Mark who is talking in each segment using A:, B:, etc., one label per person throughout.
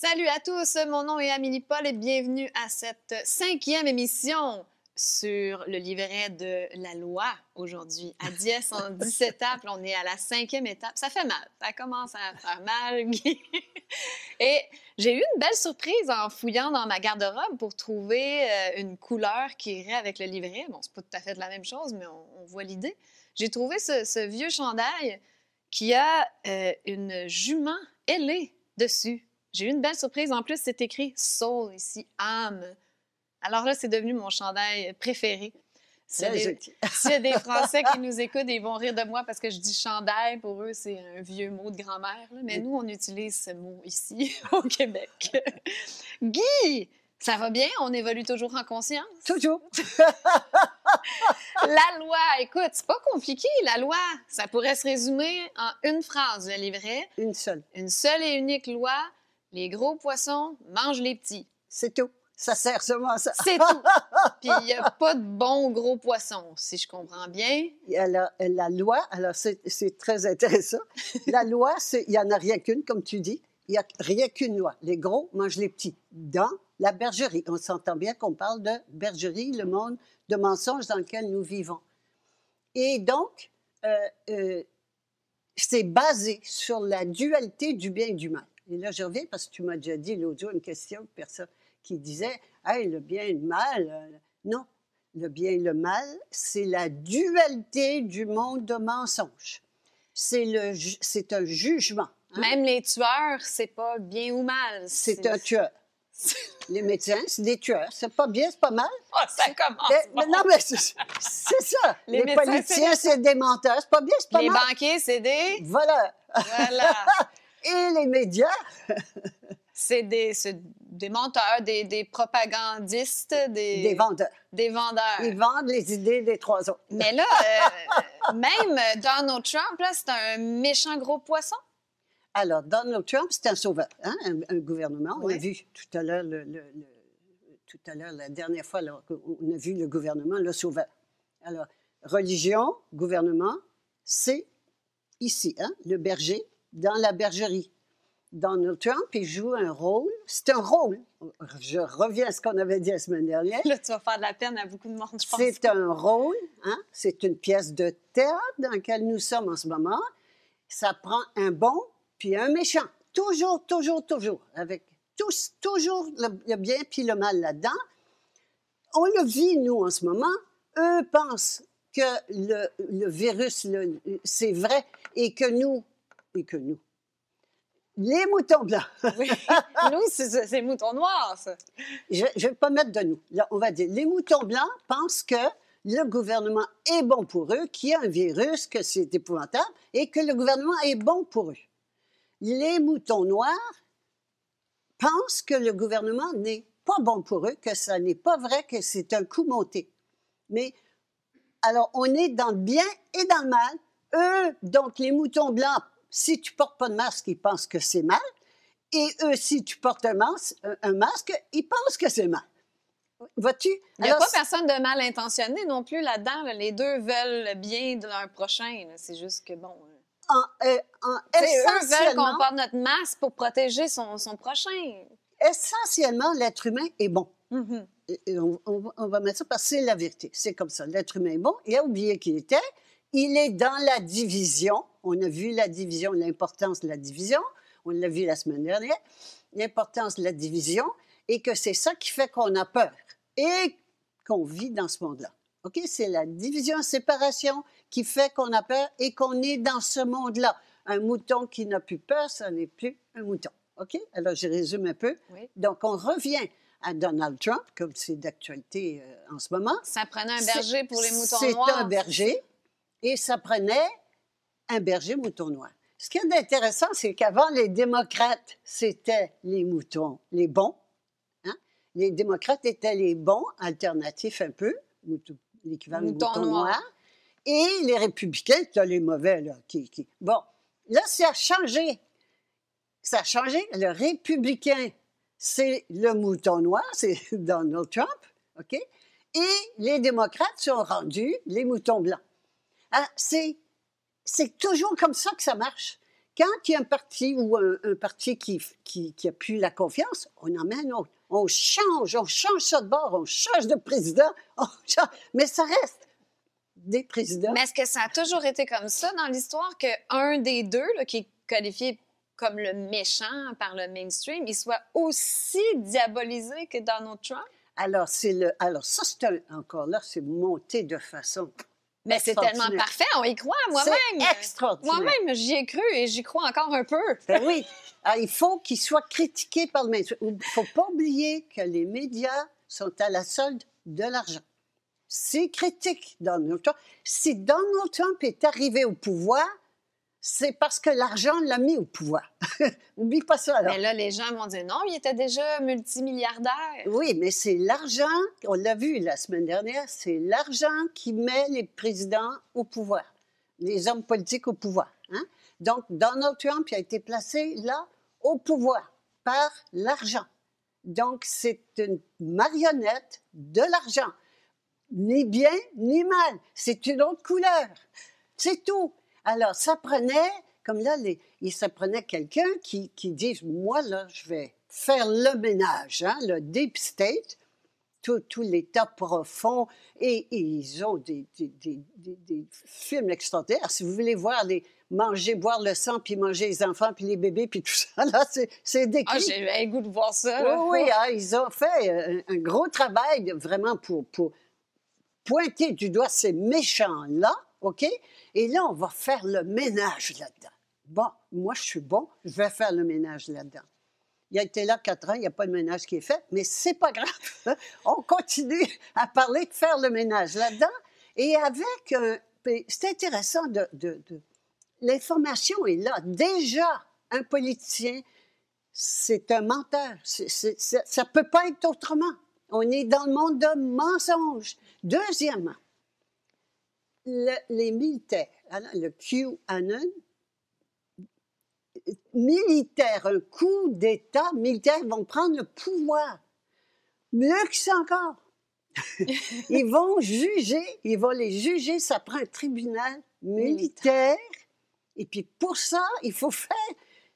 A: Salut à tous, mon nom est Amélie Paul et bienvenue à cette 5e émission sur le livret de la loi aujourd'hui. À Diez, en 17 étapes, on est à la 5e étape. Ça fait mal, ça commence à faire mal. Et j'ai eu une belle surprise en fouillant dans ma garde-robe pour trouver une couleur qui irait avec le livret. Bon, c'est pas tout à fait la même chose, mais on voit l'idée. J'ai trouvé ce vieux chandail qui a une jument ailée dessus. J'ai eu une belle surprise. En plus, c'est écrit « soul » ici, « âme ». Alors là, c'est devenu mon chandail préféré. S'il y a des Français qui nous écoutent, ils vont rire de moi parce que je dis « chandail ». Pour eux, c'est un vieux mot de grand-mère. Mais nous, on utilise ce mot ici, au Québec. Guy, ça va bien? On évolue toujours en conscience?
B: Toujours.
A: La loi, écoute, c'est pas compliqué, la loi. Ça pourrait se résumer en une phrase, le livret.
B: Une seule.
A: Une seule et unique loi. Les gros poissons mangent les petits.
B: C'est tout. Ça sert seulement à ça.
A: C'est tout. Puis il n'y a pas de bons gros poissons, si je comprends bien.
B: La loi, alors c'est très intéressant. La loi, il n'y en a rien qu'une, comme tu dis. Il n'y a rien qu'une loi. Les gros mangent les petits. Dans la bergerie. On s'entend bien qu'on parle de bergerie, le monde de mensonges dans lequel nous vivons. Et donc, c'est basé sur la dualité du bien et du mal. Et là, je reviens parce que tu m'as déjà dit l'autre jour une question, personne qui disait « Hey, le bien et le mal. » Non, le bien et le mal, c'est la dualité du monde de mensonges. C'est un jugement.
A: Hein? Même les tueurs, c'est pas bien ou mal.
B: C'est un tueur. Les médecins, c'est des tueurs. C'est pas bien, c'est pas mal.
A: Oh, ça commence bon.
B: Non, mais c'est ça. Les politiciens, c'est des menteurs. C'est pas bien, c'est pas mal.
A: Les banquiers, c'est des...
B: Voilà. Et les médias...
A: c'est des menteurs, des propagandistes,
B: des vendeurs.
A: Des vendeurs.
B: Ils vendent les idées des trois autres.
A: Mais là, même Donald Trump, là, c'est un méchant gros poisson.
B: Alors, Donald Trump, c'est un sauveur, hein? un gouvernement. On
A: oui.
B: a vu tout à l'heure, la dernière fois, là, on a vu le gouvernement, le sauveur. Alors, religion, gouvernement, c'est ici, hein? Le berger, dans la bergerie. Donald Trump, il joue un rôle. C'est un rôle. Je reviens à ce qu'on avait dit la semaine dernière.
A: Là, tu vas faire de la peine à beaucoup de monde, je pense.
B: C'est un rôle, hein? C'est une pièce de théâtre dans laquelle nous sommes en ce moment. Ça prend un bon puis un méchant. Toujours, toujours, toujours. Avec toujours le bien puis le mal là-dedans. On le vit, nous, en ce moment. Eux pensent que le virus, c'est vrai et que nous... Les moutons blancs.
A: Oui. Nous, c'est moutons noirs, ça.
B: Je ne vais pas mettre de nous. Là, on va dire, les moutons blancs pensent que le gouvernement est bon pour eux, qu'il y a un virus, que c'est épouvantable, et que le gouvernement est bon pour eux. Les moutons noirs pensent que le gouvernement n'est pas bon pour eux, que ça n'est pas vrai, que c'est un coup monté. Mais, alors, on est dans le bien et dans le mal. Eux, donc, les moutons blancs, si tu ne portes pas de masque, ils pensent que c'est mal. Et eux, si tu portes un masque, ils pensent que c'est mal. Vois-tu?
A: Il n'y a pas personne de mal intentionné non plus là-dedans. Là. Les deux veulent le bien de leur prochain. C'est juste que, bon...
B: eux
A: veulent qu'on porte notre masque pour protéger son prochain.
B: Essentiellement, l'être humain est bon.
A: Mm-hmm.
B: Et on va mettre ça parce que c'est la vérité. C'est comme ça. L'être humain est bon. Il a oublié qu'il était. Il est dans la division. On a vu la division, l'importance de la division. On l'a vu la semaine dernière. L'importance de la division et que c'est ça qui fait qu'on a peur et qu'on vit dans ce monde-là. OK? C'est la division, séparation qui fait qu'on a peur et qu'on est dans ce monde-là. Un mouton qui n'a plus peur, ça n'est plus un mouton. OK? Alors, je résume un peu.
A: Oui.
B: Donc, on revient à Donald Trump, comme c'est d'actualité en ce moment.
A: Ça prenait un berger pour les moutons noirs.
B: C'est un berger et ça prenait un berger mouton noir. Ce qui est intéressant, c'est qu'avant, les démocrates, c'était les moutons, les bons. Hein? Les démocrates étaient les bons, alternatifs un peu, l'équivalent de mouton noir. Et les républicains, c'était les mauvais, là. Bon, là, ça a changé. Ça a changé. Le républicain, c'est le mouton noir, c'est Donald Trump, OK? Et les démocrates sont rendus les moutons blancs. Alors, c'est toujours comme ça que ça marche. Quand il y a un parti ou un parti qui a plus la confiance, on emmène autre. On change ça de bord, on change de président, mais ça reste des présidents.
A: Mais est-ce que ça a toujours été comme ça dans l'histoire qu'un des deux, là, qui est qualifié comme le méchant par le mainstream, il soit aussi diabolisé que Donald Trump?
B: Alors, ça, encore là, c'est monté de façon
A: Mais c'est tellement parfait, on y croit, moi-même.
B: C'est extraordinaire.
A: Moi-même, j'y ai cru et j'y crois encore un peu.
B: Ben oui. Alors, il faut qu'il soit critiqué par le mainstream. Il ne faut pas oublier que les médias sont à la solde de l'argent. C'est critique, Donald Trump. Si Donald Trump est arrivé au pouvoir, c'est parce que l'argent l'a mis au pouvoir. Oublie pas ça, alors.
A: Mais là, les gens vont dire non, il était déjà multimilliardaire.
B: Oui, mais c'est l'argent, on l'a vu la semaine dernière, c'est l'argent qui met les présidents au pouvoir, les hommes politiques au pouvoir. Hein? Donc, Donald Trump a été placé là, au pouvoir, par l'argent. Donc, c'est une marionnette de l'argent. Ni bien, ni mal. C'est une autre couleur. C'est tout. Alors, ça prenait, comme là, ça prenait quelqu'un qui dit, moi, là, je vais faire le ménage, hein, le deep state, tout l'État profond, et ils ont des films extraordinaires. Si vous voulez voir manger, boire le sang, puis manger les enfants, puis les bébés, puis tout ça, là, c'est décrit.
A: Ah, j'ai eu le goût de voir ça.
B: Oui, hein, ils ont fait un gros travail, vraiment, pour pointer du doigt ces méchants-là, OK? Et là, on va faire le ménage là-dedans. Bon, moi, je suis bon, je vais faire le ménage là-dedans. Il a été là 4 ans, il n'y a pas de ménage qui est fait, mais c'est pas grave. On continue à parler de faire le ménage là-dedans. Et avec... c'est intéressant l'information est là. Déjà, un politicien, c'est un menteur. Ça ne peut pas être autrement. On est dans le monde de mensonges. Deuxièmement, les militaires, le QAnon, militaires, un coup d'État, militaires vont prendre le pouvoir. Mieux que ça encore. Ils vont les juger, ça prend un tribunal militaire. Et puis pour ça, il faut faire,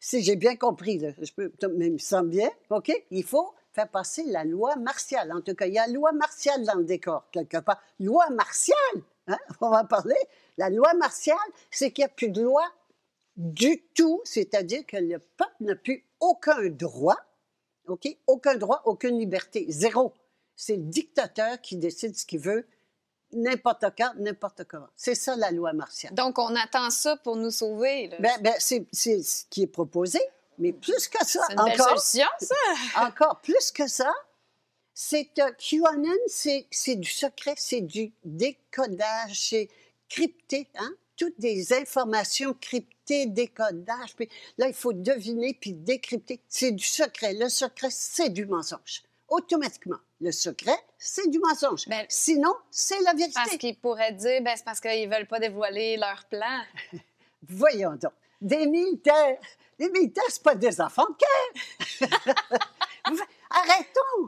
B: si j'ai bien compris, là, mais il me semble bien, OK? Il faut faire passer la loi martiale. En tout cas, il y a la loi martiale dans le décor, quelque part. Loi martiale, hein? On va en parler. La loi martiale, c'est qu'il n'y a plus de loi du tout, c'est-à-dire que le peuple n'a plus aucun droit, OK? Aucun droit, aucune liberté, zéro. C'est le dictateur qui décide ce qu'il veut, n'importe quand, n'importe comment. C'est ça, la loi martiale.
A: Donc, on attend ça pour nous sauver. Là.
B: C'est ce qui est proposé, mais plus que ça,
A: c'est une belle solution, ça!
B: Encore plus que ça, c'est QAnon, c'est du secret, c'est du décodage, c'est crypté, hein? Toutes des informations cryptées, décodage, puis là, il faut deviner puis décrypter. C'est du secret. Le secret, c'est du mensonge. Automatiquement. Le secret, c'est du mensonge. Sinon, c'est la vérité.
A: Parce qu'ils pourraient dire, c'est parce qu'ils ne veulent pas dévoiler leur plan.
B: Voyons donc. Des militaires, c'est pas des enfants de cœur.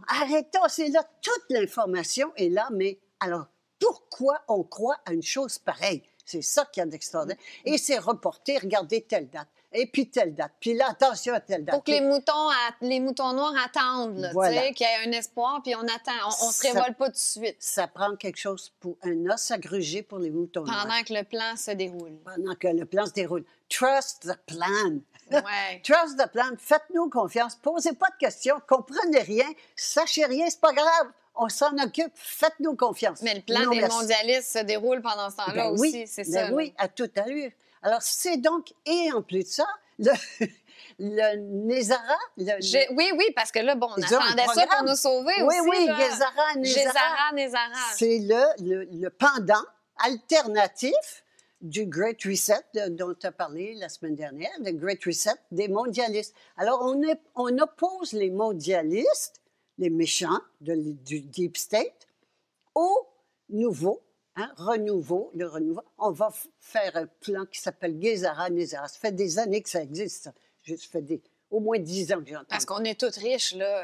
B: Arrêtons. C'est là, toute l'information est là, mais alors, pourquoi on croit à une chose pareille? C'est ça qu'il y a d'extraordinaire. Et c'est reporté, regardez telle date, et puis telle date, puis là, attention à telle date.
A: Pour que les moutons noirs attendent, là, voilà. Qu'il y ait un espoir, puis on attend. On ne se révole pas tout de suite.
B: Ça prend quelque chose pour un os à gruger pour les moutons noirs.
A: Pendant que le plan se déroule.
B: Pendant que le plan se déroule. Trust the plan.
A: Ouais.
B: Trust the plan. Faites-nous confiance. Posez pas de questions. Comprenez rien. Sachez rien. C'est pas grave. On s'en occupe, faites-nous confiance.
A: Mais le plan des mondialistes se déroule pendant ce temps-là aussi, c'est ça.
B: Oui, à tout allure. Alors, c'est donc, et en plus de ça, le Nézara...
A: Oui, parce que là, bon, on attendait ça pour nous sauver aussi.
B: Oui,
A: Nézara.
B: C'est le pendant alternatif du Great Reset dont tu as parlé la semaine dernière, le Great Reset des mondialistes. Alors, on oppose les mondialistes, les méchants du Deep State, au nouveau, hein, renouveau. On va faire un plan qui s'appelle Gezara-Nézara. Ça fait des années que ça existe, ça. Ça fait au moins 10 ans que j'entends.
A: Parce qu'on est tous riches, là,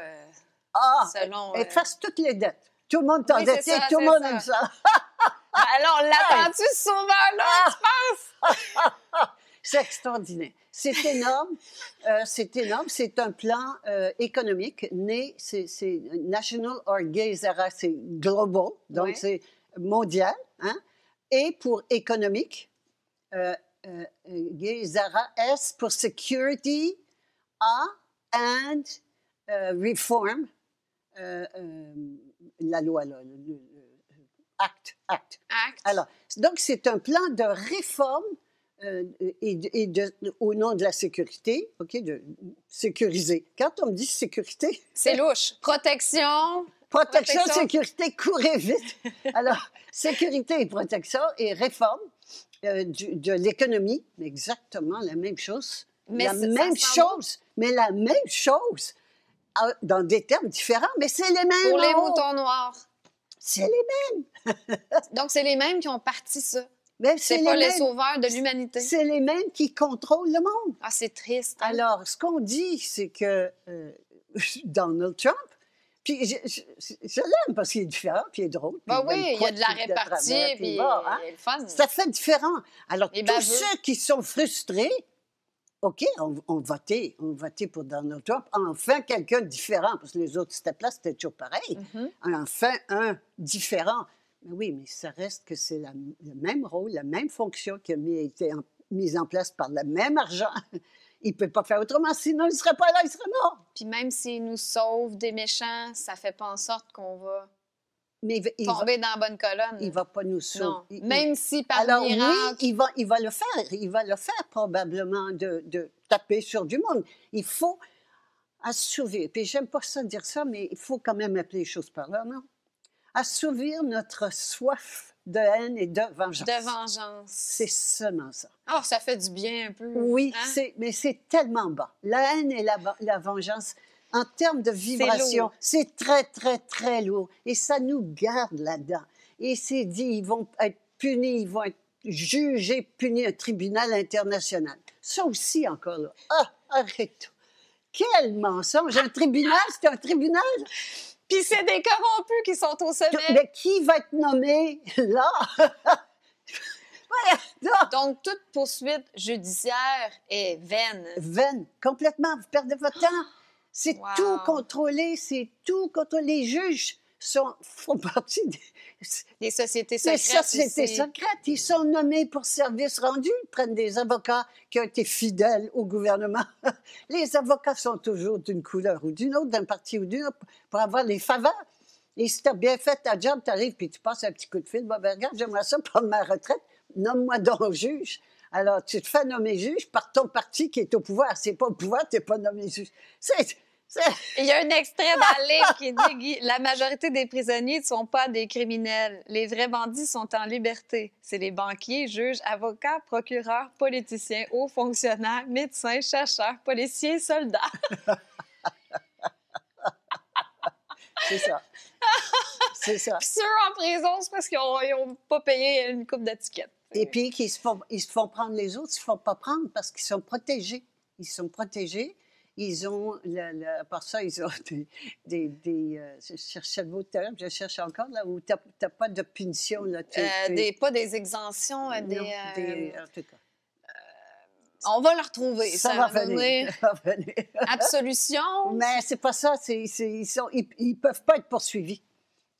A: selon...
B: Efface toutes les dettes. Tout le monde t'endette, tout le monde aime ça.
A: Alors, l'attends-tu ce sauveur-là, tu penses?
B: C'est extraordinaire. C'est énorme. C'est énorme. C'est un plan économique né, c'est National Organization, c'est global, donc
A: Ouais.
B: c'est mondial. Hein? Et pour économique, Zara S pour security, A and reform, la loi, là, acte.
A: Acte.
B: Alors, donc c'est un plan de réforme au nom de la sécurité, OK, de sécuriser. Quand on me dit sécurité,
A: C'est louche. Protection.
B: protection, sécurité, courez vite. Alors, sécurité et protection et réforme de l'économie, exactement la même chose.
A: Mais
B: la
A: ça
B: même
A: semble-
B: chose, mais la même chose, dans des termes différents, mais c'est les mêmes.
A: Pour les
B: mots.
A: moutons noirs.
B: C'est les mêmes.
A: Donc, c'est les mêmes qui ont parti ça.
B: Mais
A: C'est
B: les
A: pas les
B: mêmes.
A: sauveurs de l'humanité.
B: C'est les mêmes qui contrôlent le monde.
A: Ah, c'est triste. Hein?
B: Alors, ce qu'on dit, c'est que Donald Trump, puis je l'aime parce qu'il est différent, puis il est drôle.
A: Ben
B: puis
A: oui, il y a de la
B: pointe de
A: répartie,
B: travers,
A: puis
B: bon, hein.
A: il est le fun.
B: Ça fait différent. Alors,
A: Les
B: tous
A: baveux.
B: ceux qui sont frustrés, OK, on votait pour Donald Trump. Enfin, quelqu'un de différent, parce que les autres, c'était toujours pareil.
A: Mhm.
B: Enfin, un différent. Mais oui, mais ça reste que c'est le même rôle, la même fonction qui a été mise en place par le même argent. Il ne peut pas faire autrement, sinon il ne serait pas là, il serait mort.
A: Puis même s'il nous sauve des méchants, ça fait pas en sorte qu'on va
B: Mais il
A: tomber dans la bonne colonne.
B: ne va pas nous sauver.
A: Non. Même si par
B: Alors
A: miracle...
B: oui, il va le faire. Il va le faire probablement de taper sur du monde. Il faut assouvir. Puis j'aime pas ça dire ça, mais il faut quand même appeler les choses par leur nom. Assouvir notre soif de haine et de vengeance.
A: De vengeance.
B: C'est seulement ça.
A: Oh, ça fait du bien un peu.
B: Oui,
A: hein?
B: mais c'est tellement bas. La haine et la vengeance, en termes de vibration,
A: lourd.
B: c'est très, très, très lourd. Et ça nous garde là-dedans. Et c'est dit, ils vont être punis, ils vont être jugés, punis, un tribunal international. Ça aussi, encore là. Ah, arrête. Quel mensonge! Un tribunal, c'est un tribunal?
A: Puis c'est des corrompus qui sont au sommet.
B: Mais qui va être nommé là? Voilà,
A: Donc, toute poursuite judiciaire est vaine.
B: vaine, complètement, vous perdez votre temps. C'est
A: Wow.
B: tout contrôlé, c'est tout contrôlé. Les juges font partie
A: Des sociétés
B: des
A: secrètes
B: sociétés
A: aussi.
B: secrètes. Ils sont nommés pour service rendu. Ils prennent des avocats qui ont été fidèles au gouvernement. Les avocats sont toujours d'une couleur ou d'une autre, d'un parti ou d'une autre, pour avoir les faveurs. Et si tu as bien fait ta job, tu arrives puis tu passes un petit coup de fil. Bon, ben, regarde, j'aimerais ça prendre ma retraite. Nomme-moi donc juge. Alors, tu te fais nommer juge par ton parti qui est au pouvoir. C'est pas au pouvoir, tu n'es pas nommé juge.
A: Il y a un extrait dans le livre qui dit Guy, la majorité des prisonniers ne sont pas des criminels. Les vrais bandits sont en liberté. C'est les banquiers, juges, avocats, procureurs, politiciens, hauts fonctionnaires, médecins, chercheurs, policiers, soldats.
B: C'est ça. C'est ça.
A: Puis ceux en prison, c'est parce qu'ils n'ont pas payé une coupe d'étiquette.
B: Et puis, ils se font prendre les autres, ils ne se font pas prendre parce qu'ils sont protégés. Ils sont protégés. Ils ont, à part ça, ils ont je cherchais le mot tout à l'heure, je cherche encore, là, où tu n'as pas de punition. Là,
A: Pas des exemptions,
B: non,
A: des...
B: en tout cas.
A: On va le retrouver.
B: Ça va venir. Ça va venir.
A: Absolution.
B: Mais c'est pas ça. Ils peuvent pas être poursuivis.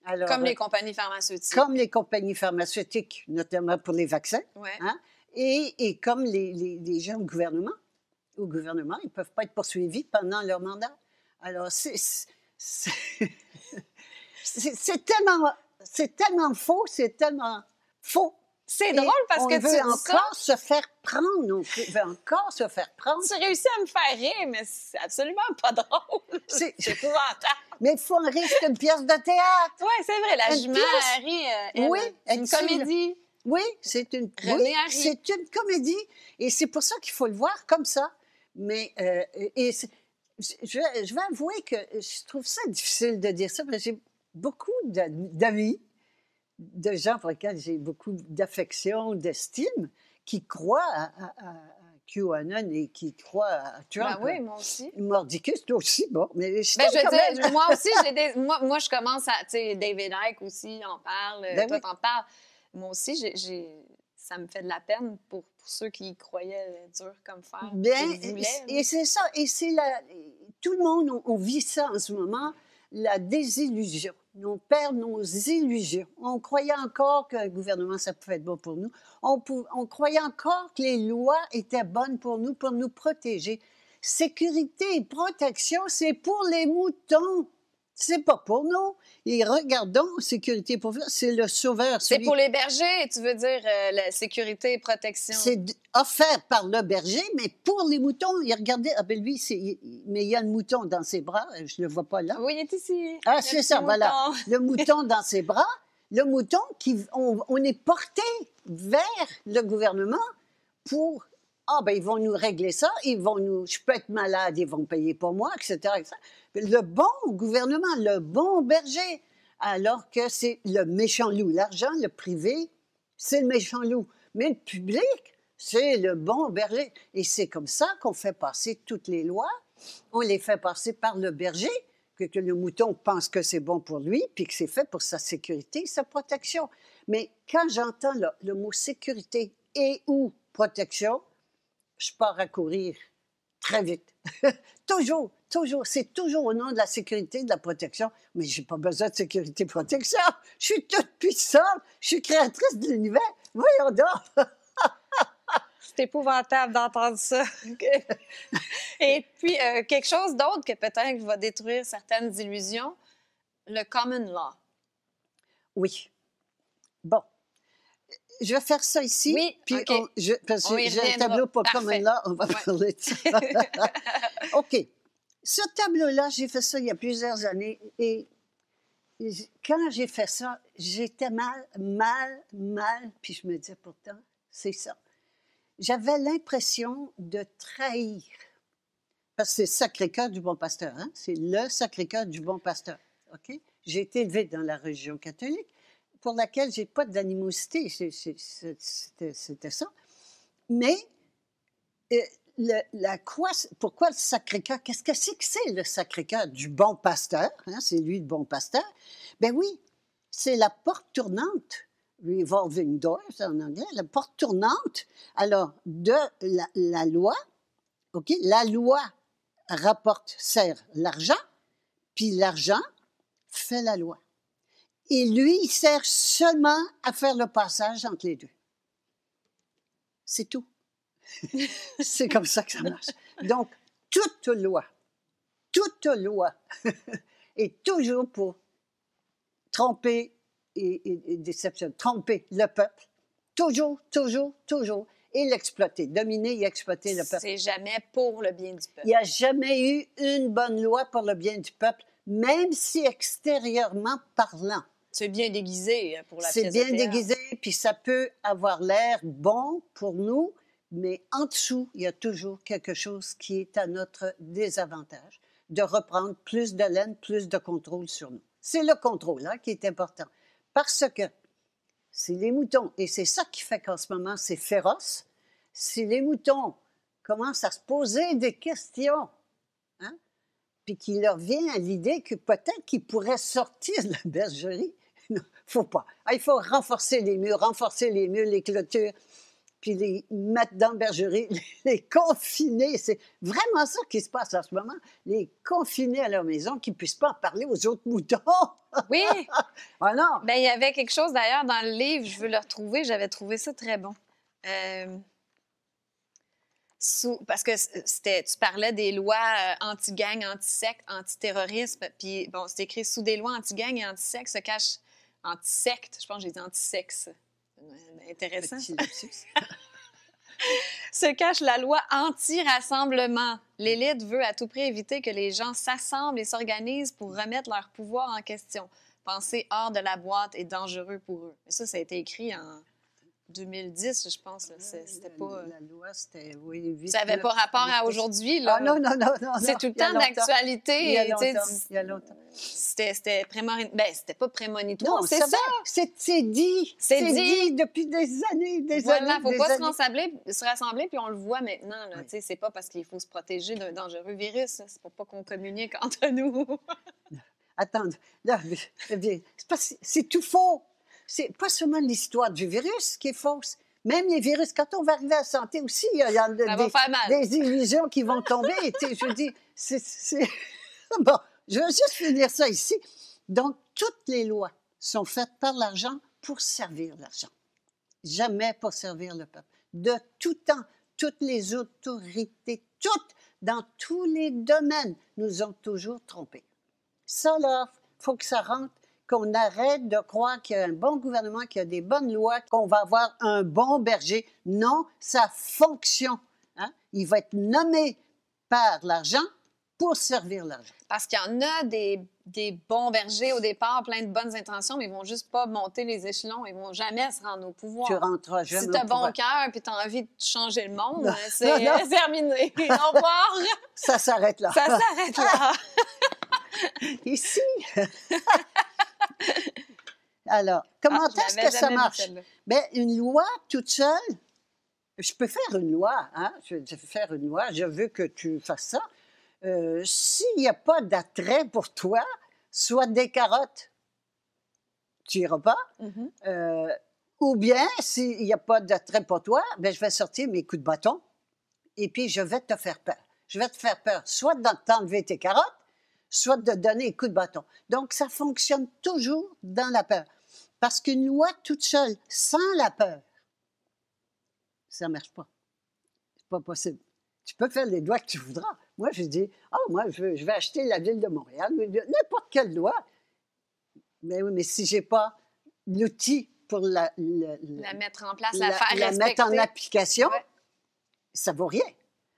B: Alors,
A: Comme les compagnies pharmaceutiques.
B: comme les compagnies pharmaceutiques, notamment pour les vaccins,
A: Ouais.
B: hein, et comme les gens au gouvernement, ils ne peuvent pas être poursuivis pendant leur mandat. Alors, c'est tellement faux, c'est tellement faux.
A: C'est
B: Et
A: drôle parce
B: on
A: que tu
B: veut
A: dis
B: encore se faire prendre. On veut encore se faire prendre.
A: ça. Tu réussis à me faire rire, mais c'est absolument pas drôle.
B: C'est-
A: C'est épouvantable.
B: Mais il faut en rire, c'est une pièce de théâtre.
A: Oui, c'est vrai. La
B: Une
A: jument
B: pièce.
A: Harry, elle,
B: Oui,
A: c'est une
B: elle tire.
A: comédie.
B: Oui, c'est une,
A: René Harry.
B: c'est une comédie. Et c'est pour ça qu'il faut le voir comme ça. Mais je vais avouer que je trouve ça difficile de dire ça, parce que j'ai beaucoup d'amis, de gens pour lesquels j'ai beaucoup d'affection, d'estime, qui croient à QAnon et qui croient à Trump.
A: Ben oui, moi aussi.
B: Mordicus, toi aussi, bon. Mais je
A: Ben,
B: t'aime
A: je
B: quand
A: veux
B: même.
A: dire, moi aussi, moi, je commence à... Tu sais, David Icke aussi en parle,
B: Ben
A: toi,
B: oui.
A: t'en parles. Moi aussi, ça me fait de la peine pour ceux qui y croyaient dur comme fer.
B: Bien,
A: qui voulaient,
B: et c'est ça, et c'est tout le monde, on vit ça en ce moment, la désillusion. On perd nos illusions. On croyait encore qu'un gouvernement, ça pouvait être bon pour nous. On croyait encore que les lois étaient bonnes pour nous protéger. Sécurité et protection, c'est pour les moutons. C'est pas pour nous. Et regardons, sécurité pour c'est le sauveur.
A: C'est pour les bergers, tu veux dire, la sécurité et protection.
B: C'est offert par le berger, mais pour les moutons, il regardait, ah ben lui, mais il y a le mouton dans ses bras, je le vois pas là.
A: Oui, il est ici.
B: Ah, c'est ça, voilà. Le mouton dans ses bras, le mouton, on est porté vers le gouvernement pour, ah ben ils vont nous régler ça, je peux être malade, ils vont payer pour moi, etc., etc. Le bon gouvernement, le bon berger, alors que c'est le méchant loup. L'argent, le privé, c'est le méchant loup. Mais le public, c'est le bon berger. Et c'est comme ça qu'on fait passer toutes les lois. On les fait passer par le berger, que le mouton pense que c'est bon pour lui, puis que c'est fait pour sa sécurité, sa protection. Mais quand j'entends le mot sécurité et ou protection, je pars à courir très vite. Toujours. C'est toujours au nom de la sécurité, de la protection. Mais je n'ai pas besoin de sécurité et de protection. Je suis toute puissante. Je suis créatrice de l'univers. Voyons donc.
A: C'est épouvantable d'entendre ça. Et puis, quelque chose d'autre que peut-être va détruire certaines illusions, le common law.
B: Oui. Bon. Je vais faire ça ici.
A: Oui,
B: puis
A: OK.
B: Parce que j'ai un tableau pour common law, on va parler de ça. OK. Ce tableau-là, j'ai fait ça il y a plusieurs années et quand j'ai fait ça, j'étais mal, puis je me disais pourtant, c'est ça. J'avais l'impression de trahir, parce que c'est le Sacré-Cœur du Bon Pasteur, hein? C'est le Sacré-Cœur du Bon Pasteur, OK? J'ai été élevée dans la religion catholique, pour laquelle je n'ai pas d'animosité, c'était ça. Mais pourquoi le Sacré-Cœur? Qu'est-ce que c'est le Sacré-Cœur du Bon Pasteur? Hein? C'est lui le Bon Pasteur. Ben oui, c'est la porte tournante. Revolving door, c'est en anglais, la porte tournante, alors, de la loi, OK? La loi sert l'argent, puis l'argent fait la loi. Et lui, il sert seulement à faire le passage entre les deux. C'est tout. C'est comme ça que ça marche. Donc, toute loi est toujours pour tromper et déceptionner, tromper le peuple, toujours, et l'exploiter, dominer et exploiter le peuple.
A: C'est jamais pour le bien du peuple.
B: Il n'y a jamais eu une bonne loi pour le bien du peuple, même si extérieurement parlant.
A: C'est bien déguisé pour la pièce de
B: théâtre. C'est bien
A: déguisé,
B: puis ça peut avoir l'air bon pour nous, mais en dessous, il y a toujours quelque chose qui est à notre désavantage, de reprendre plus de laine, plus de contrôle sur nous. C'est le contrôle qui est important. Parce que c'est les moutons, et c'est ça qui fait qu'en ce moment, c'est féroce. Si les moutons commencent à se poser des questions, hein, puis qu'il leur vient à l'idée que peut-être qu'ils pourraient sortir de la bergerie, non, faut pas. Il faut renforcer les murs, les clôtures, puis les mettre dans la bergerie, les confiner. C'est vraiment ça qui se passe en ce moment. Les confiner à leur maison, qu'ils ne puissent pas en parler aux autres moutons.
A: Oui.
B: Ah non.
A: Bien, il y avait quelque chose d'ailleurs dans le livre, je veux le retrouver, j'avais trouvé ça très bon. Parce que tu parlais des lois anti-gang, anti-secte, anti-terrorisme, puis bon, c'est écrit sous des lois anti-gang et anti-secte se cache anti-secte, je pense que j'ai dit anti-sexe. Intéressant. Se cache la loi anti-rassemblement. L'élite veut à tout prix éviter que les gens s'assemblent et s'organisent pour remettre leur pouvoir en question. Penser hors de la boîte est dangereux pour eux. Mais ça a été écrit en 2010, je pense. C'était pas...
B: La loi, c'était, oui, vite.
A: Ça n'avait pas rapport à aujourd'hui, là.
B: Ah, non.
A: C'est tout le temps d'actualité.
B: Il y a longtemps.
A: C'était prémonitoire. C'était pas prémonitoire,
B: non,
A: c'est ça.
B: C'est dit. C'est dit depuis des années,
A: voilà,
B: années.
A: Il ne faut pas se rassembler, puis on le voit maintenant. Là, oui. C'est pas parce qu'il faut se protéger d'un dangereux virus. C'est pour pas qu'on communique entre nous.
B: Attends, là, c'est tout faux. C'est pas seulement l'histoire du virus qui est fausse, Même les virus, quand on va arriver à la santé aussi, il y a
A: Ça va faire mal.
B: des illusions qui vont tomber. Tu sais, je dis, Bon, je vais juste finir ça ici. Donc, toutes les lois sont faites par l'argent pour servir l'argent. Jamais pour servir le peuple. De tout temps, toutes les autorités, toutes, dans tous les domaines, nous ont toujours trompés. Ça, là, il faut que ça rentre, qu'on arrête de croire qu'il y a un bon gouvernement, qu'il y a des bonnes lois, qu'on va avoir un bon berger. Non, ça fonctionne. Hein? Il va être nommé par l'argent pour servir l'argent.
A: Parce qu'il y en a des bons bergers au départ, plein de bonnes intentions, mais ils vont juste pas monter les échelons. Ils vont jamais se rendre au pouvoir.
B: Tu rentreras jamais
A: si
B: au
A: tu as
B: pouvoir.
A: bon cœur et tu as envie de changer le monde,
B: Non.
A: c'est
B: Non.
A: terminé. Au revoir.
B: Ça s'arrête là.
A: Ça s'arrête là.
B: Ici. Alors, comment
A: Ah, je
B: est-ce
A: l'avais
B: que ça
A: jamais vu,
B: marche?
A: celle-là.
B: Bien, une loi toute seule, je peux faire une loi, hein? Je vais faire une loi, je veux que tu fasses ça. S'il n'y a pas d'attrait pour toi, soit des carottes, tu n'iras pas.
A: Mhm.
B: Ou bien, s'il n'y a pas d'attrait pour toi, bien, je vais sortir mes coups de bâton et puis je vais te faire peur. Je vais te faire peur, soit de t'enlever tes carottes, soit de donner un coup de bâton. Donc, ça fonctionne toujours dans la peur. Parce qu'une loi toute seule, sans la peur, ça ne marche pas. C'est pas possible. Tu peux faire les lois que tu voudras. Moi, je dis, moi, je vais acheter la ville de Montréal, n'importe quelle loi. Mais oui, mais si je n'ai pas l'outil pour
A: La mettre en place, la faire
B: la
A: respecter.
B: mettre en application,
A: Ouais.
B: ça ne vaut rien.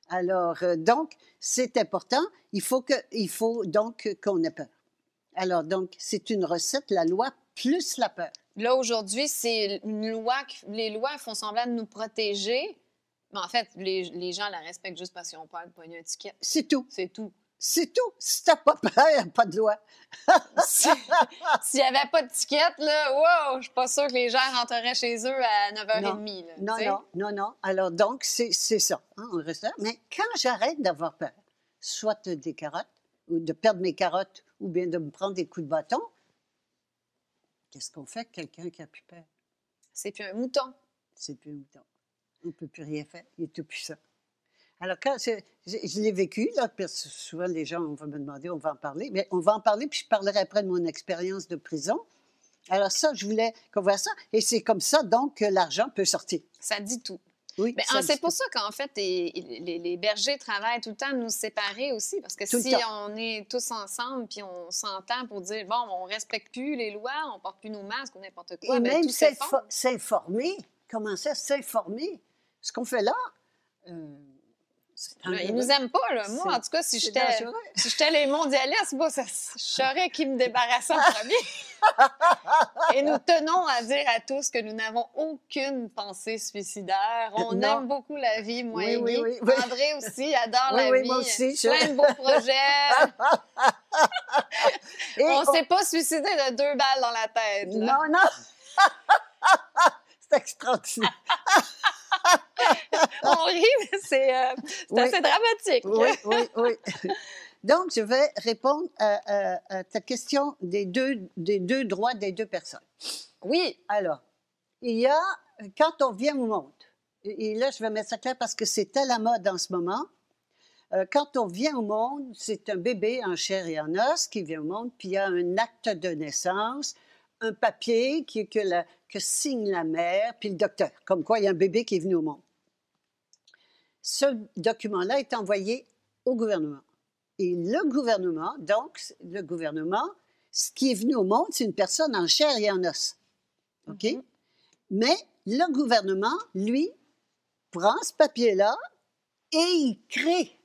B: Alors, donc, c'est important. Il faut donc qu'on ait peur. Alors, donc, c'est une recette, la loi plus la peur.
A: Là, aujourd'hui, c'est une loi, les lois font semblant de nous protéger, mais en fait, les gens la respectent juste parce qu'ils ont peur de pogner un ticket.
B: C'est tout.
A: C'est tout.
B: C'est tout. Si tu n'as pas peur, il n'y a pas de loi.
A: S'il n'y avait pas de ticket, là, wow, je ne suis pas sûre que les gens rentreraient chez eux à 9h30. Là,
B: Non,
A: tu sais.
B: non. Alors, donc, c'est ça. Hein, on reste là. Mais quand j'arrête d'avoir peur, soit des carottes, ou de perdre mes carottes, ou bien de me prendre des coups de bâton, qu'est-ce qu'on fait avec quelqu'un qui n'a plus peur?
A: C'est plus un mouton.
B: C'est plus un mouton. On ne peut plus rien faire. Il est tout puissant. Alors, quand je l'ai vécu, là, parce que souvent les gens vont me demander, on va en parler, mais on va en parler, puis je parlerai après de mon expérience de prison. Alors ça, je voulais qu'on voit ça, et c'est comme ça, donc, que l'argent peut sortir.
A: Ça dit tout.
B: Oui,
A: Ben,
B: ça
A: c'est
B: dit
A: pour
B: tout.
A: ça qu'en fait, les bergers travaillent tout le temps à nous séparer aussi, parce que
B: Tout le
A: si
B: temps.
A: on est tous ensemble puis on s'entend pour dire, bon, on respecte plus les lois, on porte plus nos masques ou n'importe quoi,
B: Et
A: ben,
B: même
A: tout s'effondre.
B: s'informer, comment ça, s'informer? Ce qu'on fait là, c'est
A: Là, ils nous aiment pas, là. Moi, en tout cas, si j'étais les mondialistes, moi, je saurais qui me débarrassait en premier. Et nous tenons à dire à tous que nous n'avons aucune pensée suicidaire. On
B: Non.
A: aime beaucoup la vie, moi
B: Oui,
A: et
B: oui,
A: Guy.
B: oui, oui.
A: André aussi adore
B: Oui,
A: la
B: oui,
A: vie.
B: moi aussi,
A: Plein de beaux projets.
B: Et
A: On ne s'est pas suicidé de 2 balles dans la tête. là.
B: Non, non! C'est extraordinaire.
A: On rit, mais c'est
B: Oui.
A: assez dramatique.
B: Oui. Donc, je vais répondre à ta question des deux droits des deux personnes.
A: Oui,
B: Alors, il y a, quand on vient au monde, et là, je vais mettre ça clair parce que c'est à la mode en ce moment, quand on vient au monde, c'est un bébé en chair et en os qui vient au monde, puis il y a un acte de naissance, un papier que signe la mère, puis le docteur, comme quoi il y a un bébé qui est venu au monde. Ce document-là est envoyé au gouvernement. Et le gouvernement, ce qui est venu au monde, c'est une personne en chair et en os. OK?
A: Mhm.
B: Mais le gouvernement, lui, prend ce papier-là et il crée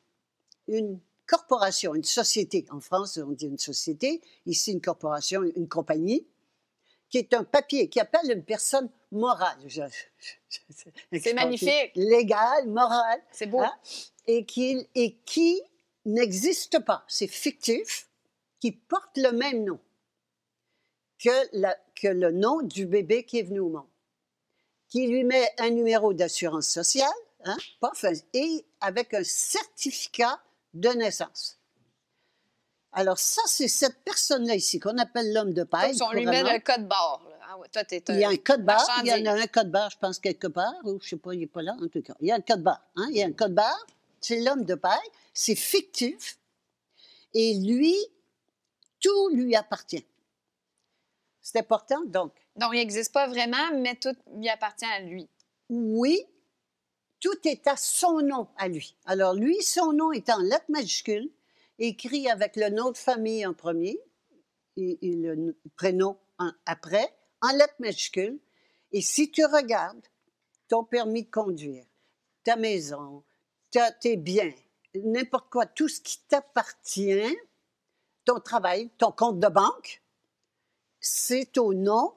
B: une corporation, une société. En France, on dit une société. Ici, une corporation, une compagnie, qui est un papier qui appelle une personne morale.
A: C'est magnifique.
B: Légale, morale.
A: C'est beau.
B: Hein? Et qui n'existe pas. C'est fictif, qui porte le même nom que le nom du bébé qui est venu au monde, qui lui met un numéro d'assurance sociale, hein, et avec un certificat de naissance. Alors ça, c'est cette personne-là ici, qu'on appelle l'homme de paille.
A: Comme si on lui met le code barre. Là. Ah oui. Toi, t'es
B: Il y a un code barre. Il y en
A: marchandise.
B: a un code barre, je pense, quelque part, ou je sais pas, il n'est pas là, en tout cas. Il y a un code barre. Hein? Il y a un code barre. C'est l'homme de paille. C'est fictif. Et lui, tout lui appartient. C'est important, donc.
A: Donc, il n'existe pas vraiment, mais tout lui appartient à lui.
B: Oui, tout est à son nom, à lui. Alors, lui, son nom est en lettres majuscules, écrit avec le nom de famille en premier et le prénom après, en lettres majuscules. Et si tu regardes ton permis de conduire, ta maison, tes biens, n'importe quoi, tout ce qui t'appartient, ton travail, ton compte de banque, c'est au nom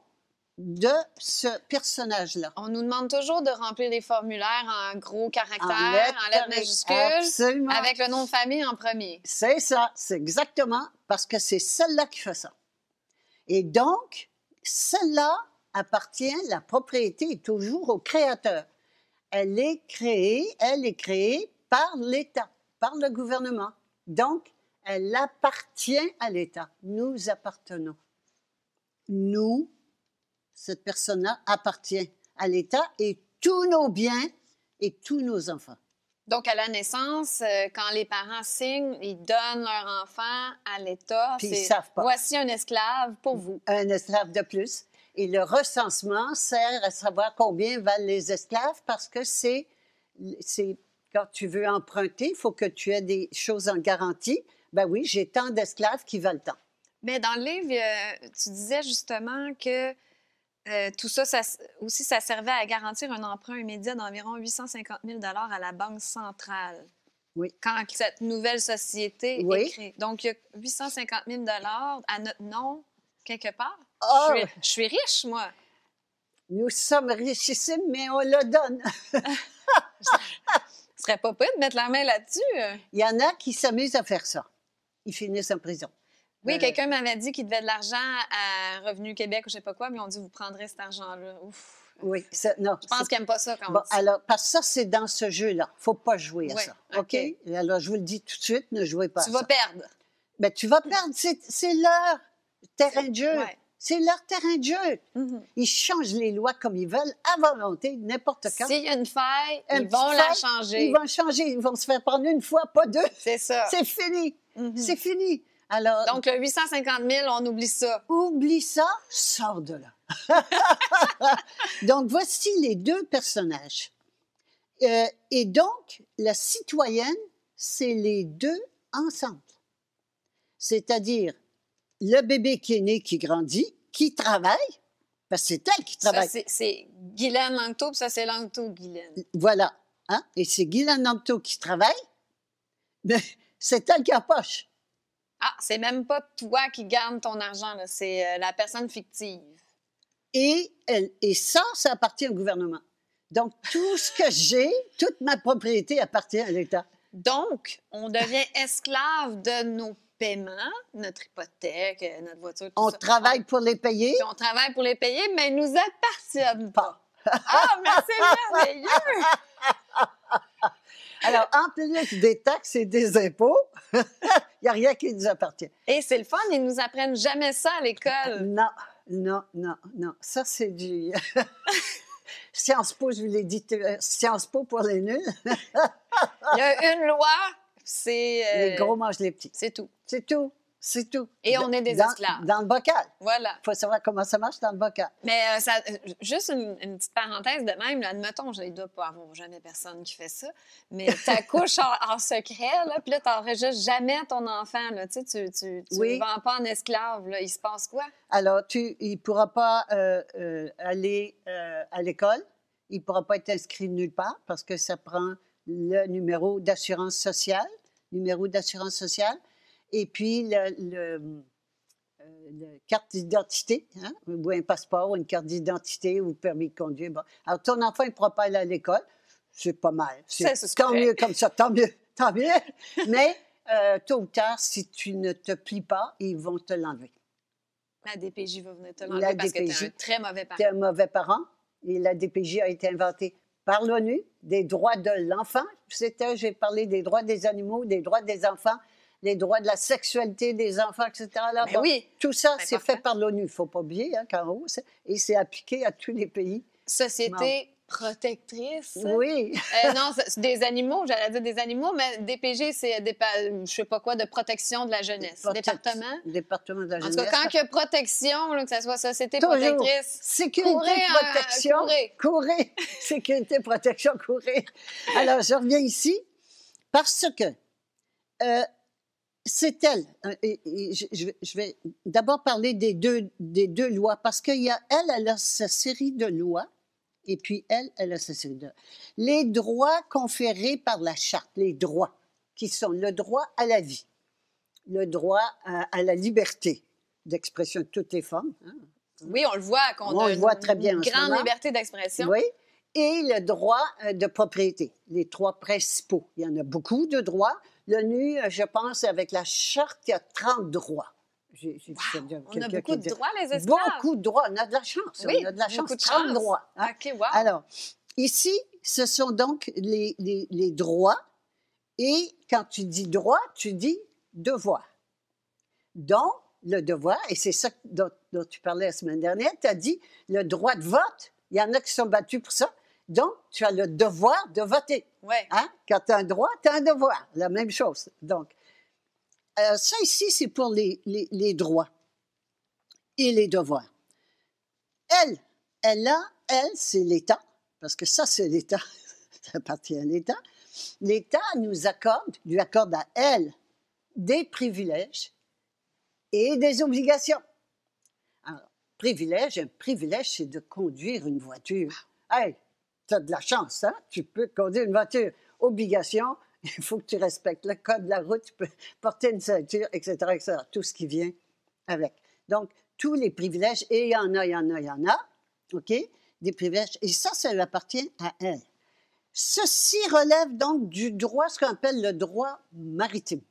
B: de ce personnage-là.
A: On nous demande toujours de remplir les formulaires en gros caractères,
B: En
A: en lettres
B: lettres,
A: majuscules,
B: absolument.
A: avec le nom de famille en premier.
B: C'est ça, c'est exactement, parce que c'est celle-là qui fait ça. Et donc, celle-là appartient, la propriété est toujours au créateur. Elle est créée par l'État, par le gouvernement. Donc, elle appartient à l'État. Nous appartenons. Nous, cette personne-là appartient à l'État et tous nos biens et tous nos enfants.
A: Donc, à la naissance, quand les parents signent, ils donnent leur enfant à l'État.
B: Puis ils savent pas.
A: Voici un esclave pour vous.
B: Un esclave de plus. Et le recensement sert à savoir combien valent les esclaves parce que c'est quand tu veux emprunter, il faut que tu aies des choses en garantie. Ben oui, j'ai tant d'esclaves qui valent tant.
A: Mais dans le livre, tu disais justement que tout ça, aussi, ça servait à garantir un emprunt immédiat d'environ 850 000 à la Banque centrale.
B: Oui.
A: Quand cette nouvelle société
B: Oui.
A: est créée. Donc, il y a 850 000 à notre nom, quelque part.
B: Ah!
A: Je suis riche, moi.
B: Nous sommes richissimes, mais on le donne.
A: Ce serait pas pire de mettre la main là-dessus.
B: Il y en a qui s'amusent à faire ça. Ils finissent en prison.
A: Oui, quelqu'un m'avait dit qu'il devait de l'argent à Revenu Québec ou je sais pas quoi, mais ils ont dit vous prendrez cet argent-là. Ouf.
B: Oui, non.
A: Je pense qu'ils n'aiment pas ça quand
B: Bon,
A: on dit.
B: alors, parce que ça, c'est dans ce jeu-là. Il ne faut pas jouer à
A: Oui,
B: ça.
A: OK.
B: OK? Alors, je vous le dis tout de suite, ne jouez pas
A: Tu
B: à
A: vas
B: ça.
A: perdre.
B: Mais tu vas perdre. C'est leur terrain de jeu.
A: Ouais.
B: C'est leur terrain de jeu.
A: Mhm.
B: Ils changent les lois comme ils veulent, à volonté, n'importe quand.
A: S'il y a une faille,
B: Un
A: ils vont
B: petit
A: la
B: fait,
A: changer.
B: Ils vont changer. Ils vont se faire prendre une fois, pas deux.
A: C'est ça.
B: C'est fini.
A: Mhm.
B: C'est fini. Alors,
A: Donc, le 850 000, on oublie ça.
B: oublie ça, sors de là. Donc, voici les deux personnages. Et donc, la citoyenne, c'est les deux ensemble. C'est-à-dire, le bébé qui est né, qui grandit, qui travaille, parce que c'est elle qui travaille.
A: Ça, c'est Guylaine Langto, puis ça, c'est Langto Guylaine.
B: Voilà. Hein? Et c'est Guylaine Nampto qui travaille, mais c'est elle qui empoche.
A: Ah, c'est même pas toi qui garde ton argent, là. C'est la personne fictive.
B: Et ça appartient au gouvernement. Donc, tout ce que j'ai, toute ma propriété appartient à l'État.
A: Donc, on devient esclave de nos paiements, notre hypothèque, notre voiture, tout
B: On
A: ça.
B: travaille pour les payer.
A: Puis on travaille pour les payer, mais ils nous appartiennent pas. Ah, mais c'est merveilleux!
B: Alors, en plus des taxes et des impôts, il n'y a rien qui nous appartient.
A: Et c'est le fun, ils nous apprennent jamais ça à l'école.
B: Non, non, non, non. Ça, c'est du... Sciences Po, je vous l'ai dit, Sciences Po pour les nuls.
A: Il y a une loi, c'est...
B: Les gros mangent les petits.
A: C'est tout.
B: C'est tout, c'est tout.
A: Et on est des esclaves.
B: Dans le bocal.
A: Voilà.
B: Il faut savoir comment ça marche dans le bocal.
A: Mais juste une petite parenthèse de même, là, admettons, il ne doit pas avoir jamais personne qui fait ça, mais tu accouches en secret, là, puis là, tu n'enregistres jamais ton enfant, là, tu
B: Oui.
A: le vends pas en esclave, là, il se passe quoi?
B: Alors, il ne pourra pas aller à l'école, il ne pourra pas être inscrit nulle part parce que ça prend le numéro d'assurance sociale, et puis le carte d'identité, hein, ou un passeport, ou une carte d'identité, ou permis de conduire. Bon. Alors, ton enfant, il ne pourra pas aller à l'école. C'est pas mal.
A: C'est
B: tant
A: correct.
B: mieux comme ça, tant mieux, tant mieux. Mais tôt ou tard, si tu ne te plies pas, ils vont te l'enlever.
A: La DPJ va venir te l'enlever
B: La
A: parce que tu
B: DPJ.
A: es un très mauvais parent.
B: Tu es un mauvais parent. Et la DPJ a été inventée par l'ONU, des droits de l'enfant. J'ai parlé des droits des animaux, des droits des enfants. les droits de la sexualité des enfants, etc. Là,
A: Ben oui,
B: tout ça,
A: c'est
B: c'est
A: important.
B: fait par l'ONU. Il ne faut pas oublier qu'en haut, et c'est appliqué à tous les pays.
A: Société protectrice.
B: Oui.
A: Non, c'est des animaux, j'allais dire des animaux, mais DPG, c'est je sais pas quoi, de protection de la jeunesse. Département.
B: Département de la
A: En tout
B: jeunesse.
A: cas, quand il y a protection, là, que ce soit société
B: Toujours.
A: protectrice,
B: Sécurité,
A: courez,
B: protection, courez. Sécurité, protection, courez. Alors, je reviens ici parce que c'est elle. Et je vais d'abord parler des deux lois parce elle a sa série de lois. Et puis, elle a sa série de... Les droits conférés par la Charte, les droits, qui sont le droit à la vie, le droit à la liberté d'expression de toutes les formes. Hein.
A: Oui, on le voit, qu'on
B: On
A: a
B: le voit très bien
A: une
B: en ce
A: grande
B: moment.
A: liberté d'expression.
B: Oui, et le droit de propriété, les trois principaux. Il y en a beaucoup de droits. L'ONU, je pense, avec la Charte, il y a 30 droits.
A: On a beaucoup de droits, les esclaves.
B: Beaucoup de droits. On a de la chance.
A: Oui,
B: on a de la chance.
A: beaucoup de
B: 30
A: chance.
B: droits. Hein?
A: OK, wow.
B: Alors, ici, ce sont donc les droits. Et quand tu dis droit, tu dis devoir. Donc, le devoir, et c'est ça dont tu parlais la semaine dernière, tu as dit le droit de vote. Il y en a qui sont battus pour ça. Donc, tu as le devoir de voter.
A: Ouais.
B: Hein? Quand tu as un droit, tu as un devoir. La même chose. Donc, ça ici, c'est pour les droits et les devoirs. Elle, c'est l'État, parce que ça, c'est l'État, ça appartient à l'État. L'État lui accorde à elle des privilèges et des obligations. Alors, un privilège, c'est de conduire une voiture. Hey, tu as de la chance, hein? Tu peux conduire une voiture. Obligation, il faut que tu respectes le code de la route, tu peux porter une ceinture, etc., etc., tout ce qui vient avec. Donc, tous les privilèges, et il y en a, OK? Des privilèges, et ça lui appartient à elle. Ceci relève donc du droit, ce qu'on appelle le droit maritime.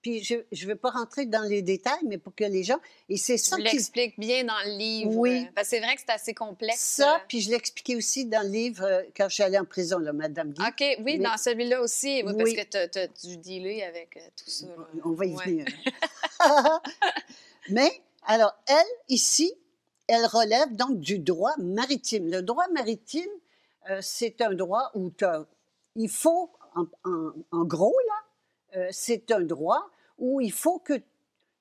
B: Puis, je ne vais pas rentrer dans les détails, mais pour que les gens... Et c'est ça
A: qui l'explique bien dans le livre.
B: Oui.
A: Parce que c'est vrai que c'est assez complexe.
B: Ça, puis je l'expliquais aussi dans le livre quand je suis allée en prison, là, Madame Guy.
A: OK, oui, mais... dans celui-là aussi, oui,
B: oui.
A: parce que tu as dû dealer avec tout ça. Là.
B: On va y venir. Mais, alors, elle, ici, elle relève donc du droit maritime. Le droit maritime, c'est un droit où il faut, en gros, là, c'est un droit où il faut que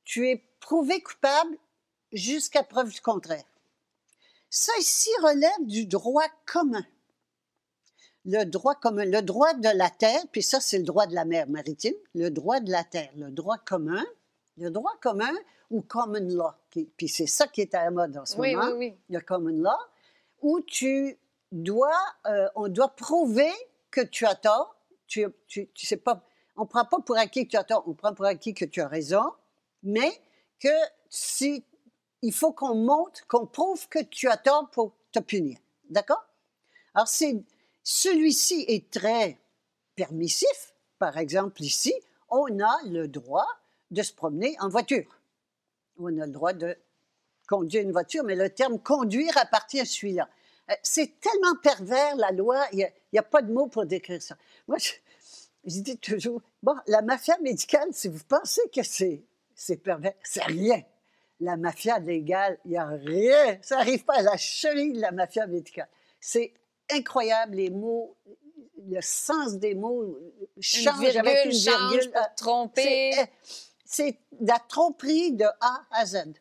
B: tu aies prouvé coupable jusqu'à preuve du contraire. Ça ici relève du droit commun. Le droit commun, le droit de la terre, puis ça c'est le droit de la mer maritime, le droit de la terre, le droit commun ou common law, puis c'est ça qui est à la mode en ce moment, le common law, où on doit prouver que tu as tort, tu sais pas, on ne prend pas pour acquis que tu as tort, on prend pour acquis que tu as raison, mais que il faut qu'on montre, qu'on prouve que tu as tort pour te punir. D'accord? Alors, celui-ci est très permissif. Par exemple, ici, on a le droit de se promener en voiture. On a le droit de conduire une voiture, mais le terme « conduire » appartient à celui-là. C'est tellement pervers, la loi, il n'y a pas de mots pour décrire ça. Moi, je dis toujours, bon, la mafia médicale, si vous pensez que c'est pervers, c'est rien. La mafia légale, il n'y a rien. Ça n'arrive pas à la cheville de la mafia médicale. C'est incroyable, les mots, le sens des mots change avec une virgule.
A: Pour tromper.
B: C'est la tromperie de A à Z.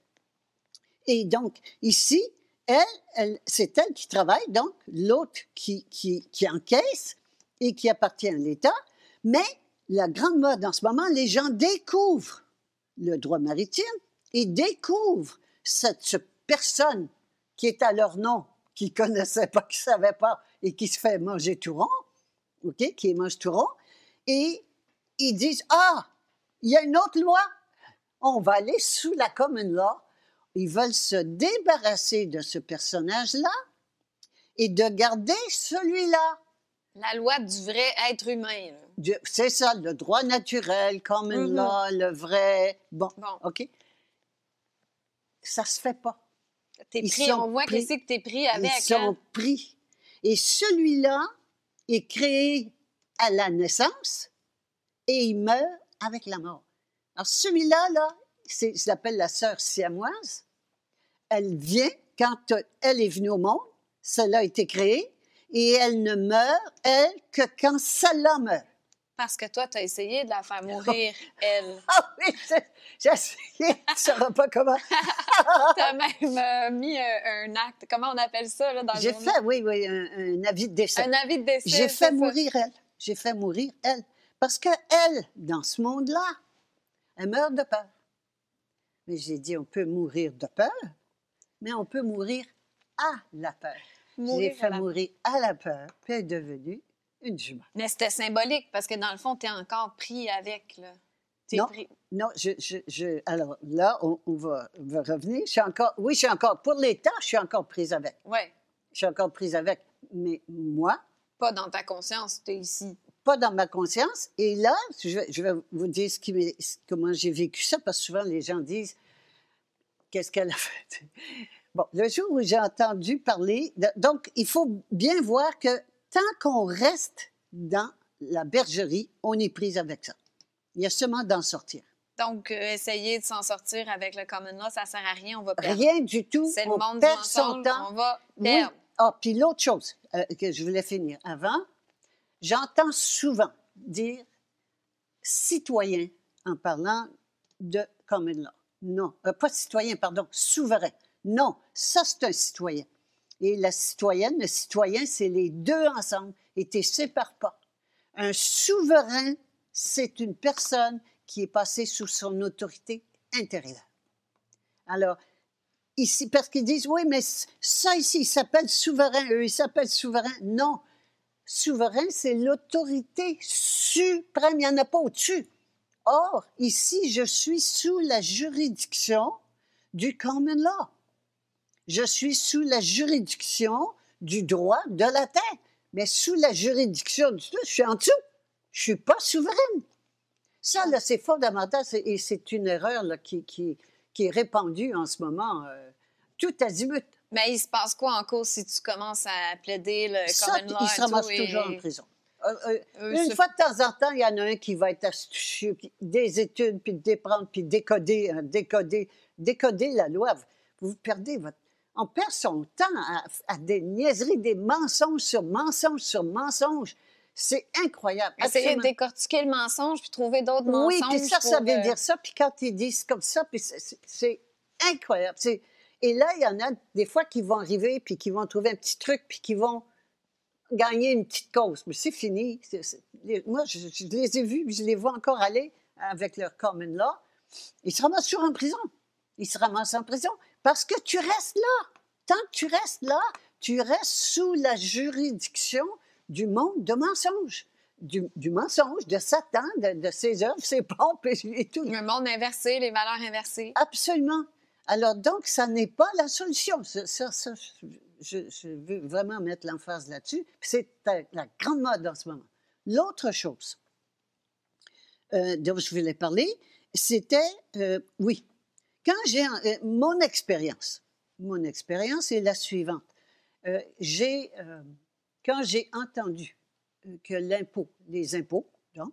B: Et donc, ici, c'est elle qui travaille, donc l'autre qui encaisse et qui appartient à l'État. Mais la grande mode en ce moment, les gens découvrent le droit maritime et découvrent cette personne qui est à leur nom, qui ne connaissait pas, qui ne savait pas et qui se fait manger tout rond, OK, qui mange tout rond, et ils disent « Ah, il y a une autre loi, on va aller sous la common law ». Ils veulent se débarrasser de ce personnage-là et de garder celui-là.
A: La loi du vrai être humain.
B: C'est ça, le droit naturel, common law, le vrai. Bon, OK. Ça ne se fait pas.
A: T'es pris, on voit que c'est que tu es pris avec.
B: Ils sont pris. Et celui-là est créé à la naissance et il meurt avec la mort. Alors, celui-là, là, s'appelle la sœur siamoise. Elle vient quand elle est venue au monde, celle-là a été créée, et elle ne meurt, elle, que quand celle-là meurt.
A: Parce que toi, tu as essayé de la faire mourir, elle.
B: Ah oui, j'ai essayé, tu ne sauras pas comment.
A: Tu as même mis un acte, comment on appelle ça là, dans le
B: J'ai
A: journal?
B: fait, oui, un avis de décès.
A: Un avis de décès,
B: J'ai
A: c'est
B: fait
A: ça.
B: mourir elle. J'ai fait mourir elle. Parce qu'elle, dans ce monde-là, elle meurt de peur. Mais j'ai dit, on peut mourir de peur, mais on peut mourir à la peur. J'ai
A: Mourir
B: fait
A: à la-
B: mourir à la peur, puis elle est devenue une jument.
A: Mais c'était symbolique, parce que dans le fond, tu es encore pris avec, là. T'es
B: Non.
A: pris...
B: Non, alors là, on va revenir. Oui, je suis encore, pour l'État, je suis encore prise avec.
A: Oui,
B: Je suis encore prise avec. Mais moi,
A: pas dans ta conscience, tu es ici.
B: pas dans ma conscience. Et là, je vais vous dire comment j'ai vécu ça, parce que souvent, les gens disent, qu'est-ce qu'elle a fait? Bon, le jour où j'ai entendu parler, donc, il faut bien voir que tant qu'on reste dans la bergerie, on est prise avec ça. Il y a seulement d'en sortir.
A: Donc, essayer de s'en sortir avec le common law, ça sert à rien, on va perdre.
B: Rien du tout.
A: C'est le
B: On
A: monde du
B: perd son
A: mensonge,
B: temps.
A: on va
B: Oui.
A: perdre.
B: Ah, puis l'autre chose que je voulais finir avant, j'entends souvent dire citoyen en parlant de common law. Non, pas citoyen, pardon, souverain. Non, ça c'est un citoyen. Et la citoyenne, le citoyen, c'est les deux ensemble et tu ne sépares pas. Un souverain, c'est une personne qui est passée sous son autorité intérieure. Alors, ici, parce qu'ils disent, oui, mais ça ici, il s'appelle souverain, eux, ils s'appellent souverain. Non, souverain, c'est l'autorité suprême, il n'y en a pas au-dessus. Or, ici, je suis sous la juridiction du common law. Je suis sous la juridiction du droit de la terre. Mais sous la juridiction du tout, je suis en dessous. Je ne suis pas souveraine. Ça, là, c'est fondamental et c'est une erreur là, qui est répandue en ce moment, tout azimut.
A: Mais il se passe quoi en cause si tu commences à plaider le
B: Ça,
A: common law
B: il se ramasse
A: et
B: toujours en prison.
A: eux,
B: Une
A: c'est-
B: fois de temps en temps, il y en a un qui va être astucieux, puis des études, puis déprendre, puis décoder la loi. Vous perdez votre... On perd son temps à des niaiseries, des mensonges sur mensonges sur mensonges. C'est incroyable.
A: essayer de
B: absolument.
A: décortiquer le mensonge puis trouver d'autres
B: Oui,
A: mensonges.
B: puis ça
A: pour,
B: veut dire ça. Puis quand ils disent comme ça, puis c'est incroyable. Et là, il y en a des fois qui vont arriver, puis qui vont trouver un petit truc, puis qui vont gagner une petite cause. Mais c'est fini. Moi, je les ai vus, puis je les vois encore aller avec leur common law. Ils se ramassent toujours en prison. Ils se ramassent en prison parce que tu restes là. Tant que tu restes là, tu restes sous la juridiction du monde de mensonges. Du mensonge, de Satan, de ses œuvres, ses pompes et tout.
A: Le monde inversé, les valeurs inversées.
B: Absolument. Alors, donc, ça n'est pas la solution. Je veux vraiment mettre l'emphase là-dessus. Puis c'est la grande mode en ce moment. L'autre chose dont je voulais parler, c'était, oui, quand j'ai mon expérience est la suivante. Quand j'ai entendu que les impôts, donc,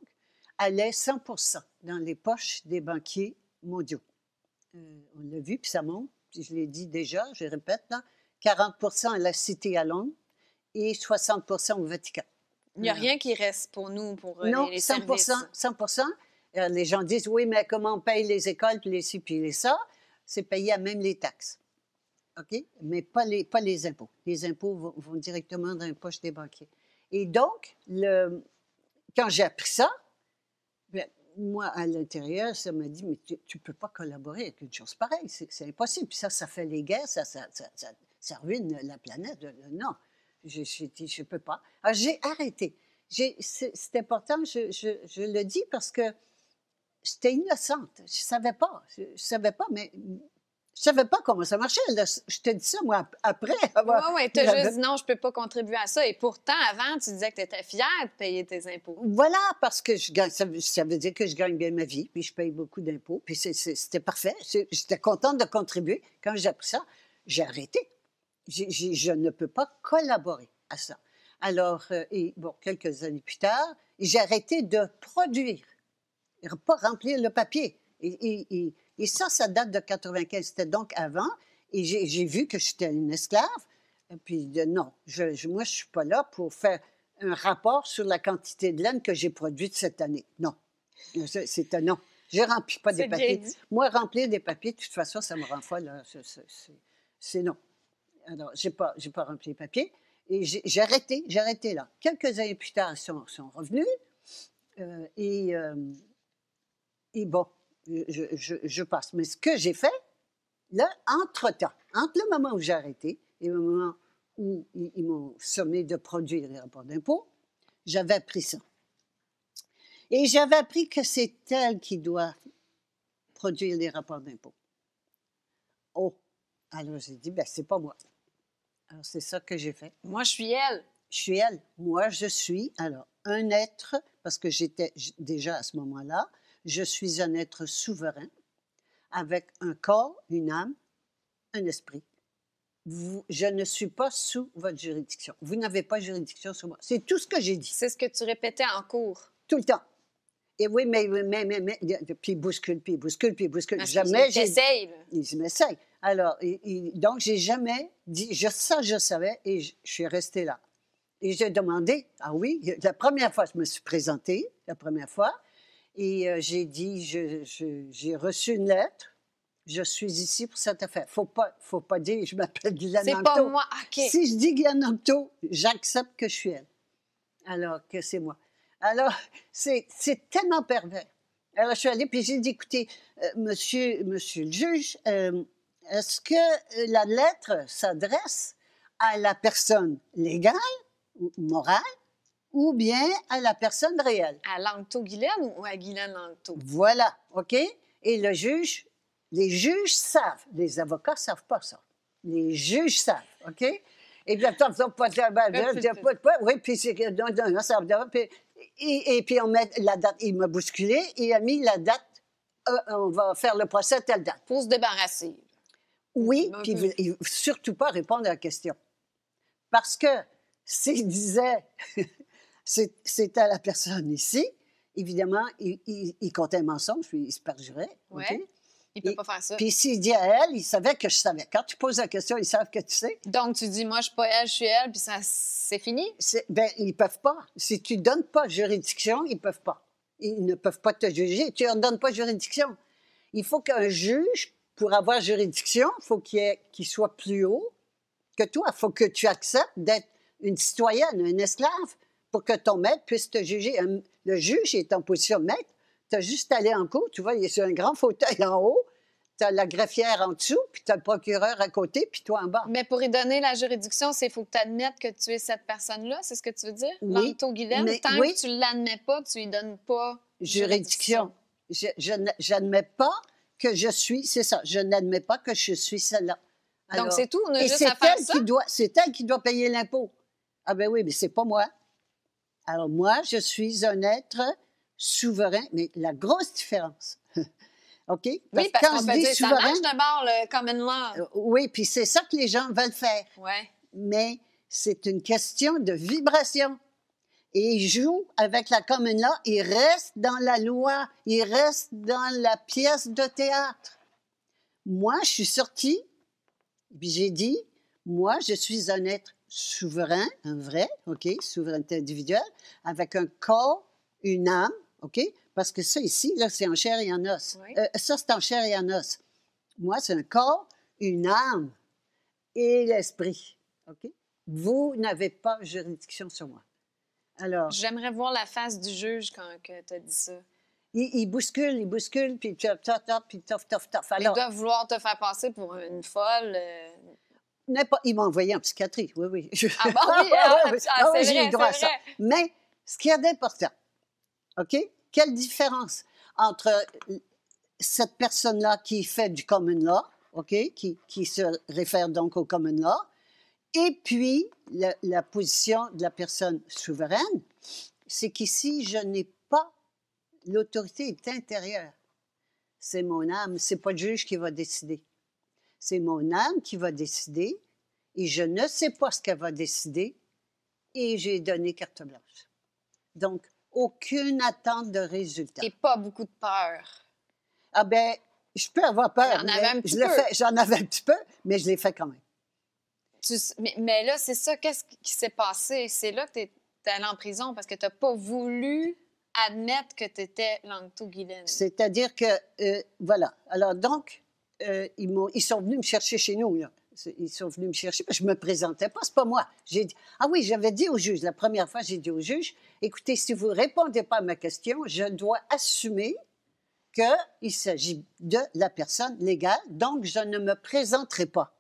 B: allaient 100% dans les poches des banquiers mondiaux. On l'a vu, puis ça monte, puis je l'ai dit déjà, je répète, là, 40% à la Cité à Londres et 60% au Vatican.
A: Il n'y a rien qui reste pour nous, pour
B: Non,
A: les
B: 100%,
A: services.
B: 100%. Les gens disent, oui, mais comment on paye les écoles, puis les ci, puis les ça? C'est payé à même les taxes. OK? Mais pas les impôts. Les impôts vont directement dans les poches des banquiers. Et donc, quand j'ai appris ça, bien, moi, à l'intérieur, ça m'a dit, mais tu ne peux pas collaborer avec une chose pareille. C'est impossible. Puis ça fait les guerres, ça ruine la planète. Non, j'ai dit, je ne peux pas. Alors, j'ai arrêté. C'est important, je le dis parce que j'étais innocente. Je ne savais pas, mais je ne savais pas comment ça marchait. Là, je te dis ça, moi, après avoir...
A: Oui, tu as juste dit non, je ne peux pas contribuer à ça. Et pourtant, avant, tu disais que tu étais fière de payer tes impôts.
B: Voilà, parce que ça veut dire que je gagne bien ma vie, puis je paye beaucoup d'impôts, puis c'était parfait. J'étais contente de contribuer. Quand j'ai appris ça, j'ai arrêté. Je ne peux pas collaborer à ça. Alors, quelques années plus tard, j'ai arrêté de produire, pas remplir le papier. Et ça date de 95. C'était donc avant. Et j'ai vu que j'étais une esclave. Et puis, non, moi, je ne suis pas là pour faire un rapport sur la quantité de laine que j'ai produite cette année. Non. C'est un non. Je ne remplis pas des
A: C'est bien
B: papiers.
A: dit.
B: Moi, remplir des papiers, de toute façon, ça me rend folle. Là. C'est non. Alors, je n'ai pas rempli les papiers. Et j'ai arrêté là. Quelques années plus tard, ils sont revenus. Et bon, je passe. Mais ce que j'ai fait, là, entre-temps, entre le moment où j'ai arrêté et le moment où ils m'ont sommé de produire les rapports d'impôt, j'avais appris ça. Et j'avais appris que c'est elle qui doit produire les rapports d'impôt. Oh! Alors, j'ai dit, ben c'est pas moi. Alors, c'est ça que j'ai fait.
A: Moi, je suis elle.
B: Je suis elle. Moi, je suis, alors, un être, parce que j'étais déjà à ce moment-là, je suis un être souverain, avec un corps, une âme, un esprit. Je ne suis pas sous votre juridiction. Vous n'avez pas juridiction sur moi. C'est tout ce que j'ai dit.
A: C'est ce que tu répétais en cours.
B: Tout le temps. Et oui, mais puis il bouscule, puis il bouscule, puis il bouscule.
A: Parce
B: Jamais
A: qu'il t'essaye, là.
B: Il m'essaye. Alors, donc, j'ai jamais dit, je savais, et je suis restée là. Et j'ai demandé, ah oui, la première fois, je me suis présentée, la première fois, et j'ai dit, j'ai reçu une lettre, je suis ici pour cette affaire. Faut pas dire, je m'appelle Guylaine
A: C'est
B: Anctot.
A: pas moi, OK.
B: Si je dis Guylaine Anctot, j'accepte que je suis elle. Alors que c'est moi. Alors, c'est tellement pervers. Alors, je suis allée, puis j'ai dit, écoutez, monsieur le juge, est-ce que la lettre s'adresse à la personne légale, ou morale, ou bien à la personne réelle?
A: À Langto-Guylaine ou à Guylaine-Langto?
B: Voilà, OK? Et les juges savent, les avocats ne savent pas ça. Les juges savent, OK? Et puis, oui, puis c'est que, non, ça va, et puis on met la date, il m'a bousculé, et il a mis la date, on va faire le procès à telle date.
A: Pour se débarrasser.
B: Oui, puis il ne faut surtout pas répondre à la question. Parce que s'il disait, c'est à la personne ici, évidemment, il comptait un mensonge, puis il se perjurait.
A: Oui,
B: OK?
A: il ne peut pas faire ça.
B: Puis s'il dit à elle, il savait que je savais. Quand tu poses la question, ils savent que tu sais.
A: Donc, tu dis, moi, je ne suis pas elle, je suis elle, puis ça, c'est fini?
B: Ben, ils ne peuvent pas. Si tu ne donnes pas juridiction, ils ne peuvent pas. Ils ne peuvent pas te juger. Tu ne leur donnes pas juridiction. Il faut qu'un juge, pour avoir juridiction, il faut qu'il soit plus haut que toi. Il faut que tu acceptes d'être une citoyenne, un esclave, pour que ton maître puisse te juger. Le juge est en position de maître. Tu as juste à aller en cour, tu vois, il est sur un grand fauteuil en haut, tu as la greffière en dessous, puis tu as le procureur à côté, puis toi en bas.
A: Mais pour y donner la juridiction, il faut que tu admettes que tu es cette personne-là, c'est ce que tu veux dire?
B: Oui.
A: Langto-Guylaine,
B: Mais-
A: tant
B: oui.
A: que tu ne l'admets pas, tu lui donnes pas
B: Juridiction. Je n'admets pas que je suis, c'est ça, je n'admets pas que je suis celle-là.
A: Donc,
B: Alors,
A: c'est tout, on a
B: et
A: juste
B: c'est
A: à faire
B: elle
A: ça?
B: c'est elle qui doit payer l'impôt. Ah ben oui, mais c'est pas moi. Alors moi, je suis un être souverain, mais la grosse différence, OK?
A: Oui, parce
B: quand
A: qu'on
B: je
A: peut
B: dis
A: dire, ça
B: souverain,
A: marche d'abord, le common law.
B: oui, puis c'est ça que les gens veulent faire.
A: Ouais.
B: Mais c'est une question de vibration. Et il joue avec la commune law, il reste dans la loi, il reste dans la pièce de théâtre. Moi, je suis sortie, puis j'ai dit, moi, je suis un être souverain, un vrai, OK, souveraineté individuelle, avec un corps, une âme, OK? Parce que ça ici, là, c'est en chair et en os.
A: Oui.
B: Ça, c'est en chair et en os. Moi, c'est un corps, une âme et l'esprit, OK? Vous n'avez pas juridiction sur moi. Alors,
A: J'aimerais voir la face du juge quand tu as dit ça.
B: il bouscule, puis puis tof.
A: Ils
B: Alors,
A: doivent vouloir te faire passer pour une folle.
B: il m'a envoyé en psychiatrie, oui.
A: Ah bon, oui, c'est
B: j'ai
A: vrai,
B: eu droit à
A: c'est
B: ça.
A: vrai.
B: Mais ce qu'il y a d'important, OK? Quelle différence entre cette personne-là qui fait du common law, OK? Qui se réfère donc au common law, et puis la position de la personne souveraine, c'est qu'ici, je n'ai pas, l'autorité est intérieure. C'est mon âme, c'est pas le juge qui va décider. C'est mon âme qui va décider, et je ne sais pas ce qu'elle va décider, et j'ai donné carte blanche. Donc, aucune attente de résultat.
A: Et pas beaucoup de peur.
B: Ah ben, je peux avoir peur,
A: J'en avais un
B: mais
A: petit
B: je l'ai
A: peu.
B: fait, j'en avais un petit peu, mais je l'ai fait quand même.
A: Mais là, c'est ça, qu'est-ce qui s'est passé? C'est là que tu es allé en prison parce que tu n'as pas voulu admettre que tu étais Langto-Guylaine.
B: C'est-à-dire que, voilà. Alors donc, ils sont venus me chercher chez nous, là. Ils sont venus me chercher, parce que je ne me présentais pas, c'est pas moi. J'ai dit, ah oui, j'avais dit au juge, la première fois, j'ai dit au juge, écoutez, si vous ne répondez pas à ma question, je dois assumer qu'il s'agit de la personne légale, donc je ne me présenterai pas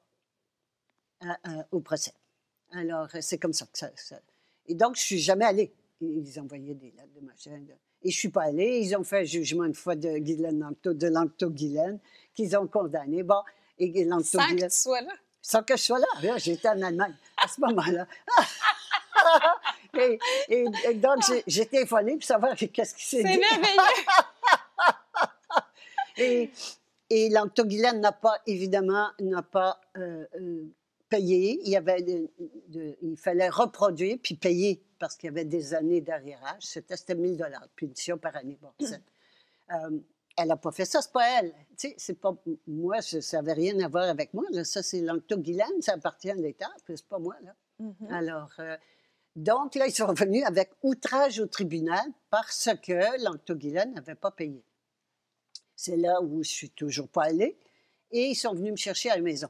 B: au procès. Alors, c'est comme ça que ça... Et donc, je ne suis jamais allée. Ils envoyaient des lettres de machin. Et je ne suis pas allée. Ils ont fait un jugement une fois de Langto-Guylaine, qu'ils ont condamné. Bon, et
A: Sans que tu sois là.
B: Sans que je sois là. Là, j'étais en Allemagne à ce moment-là. et donc, j'ai téléphoné pour savoir qu'est-ce qui s'est dit.
A: C'est merveilleux!
B: Et Langto-Guylaine n'a pas, évidemment, payé. Il fallait reproduire puis payer parce qu'il y avait des années d'arriérage. C'était 1 000 $ de punition par année. Bon, elle n'a pas fait ça, c'est pas elle. Tu sais, c'est pas moi, ça n'avait rien à voir avec moi. Là. Ça, c'est Langto-Guylaine, ça appartient à l'État, puis c'est pas moi. Là. Alors, donc, là, ils sont revenus avec outrage au tribunal parce que Langto-Guylaine n'avait pas payé. C'est là où je suis toujours pas allée. Et ils sont venus me chercher à la maison,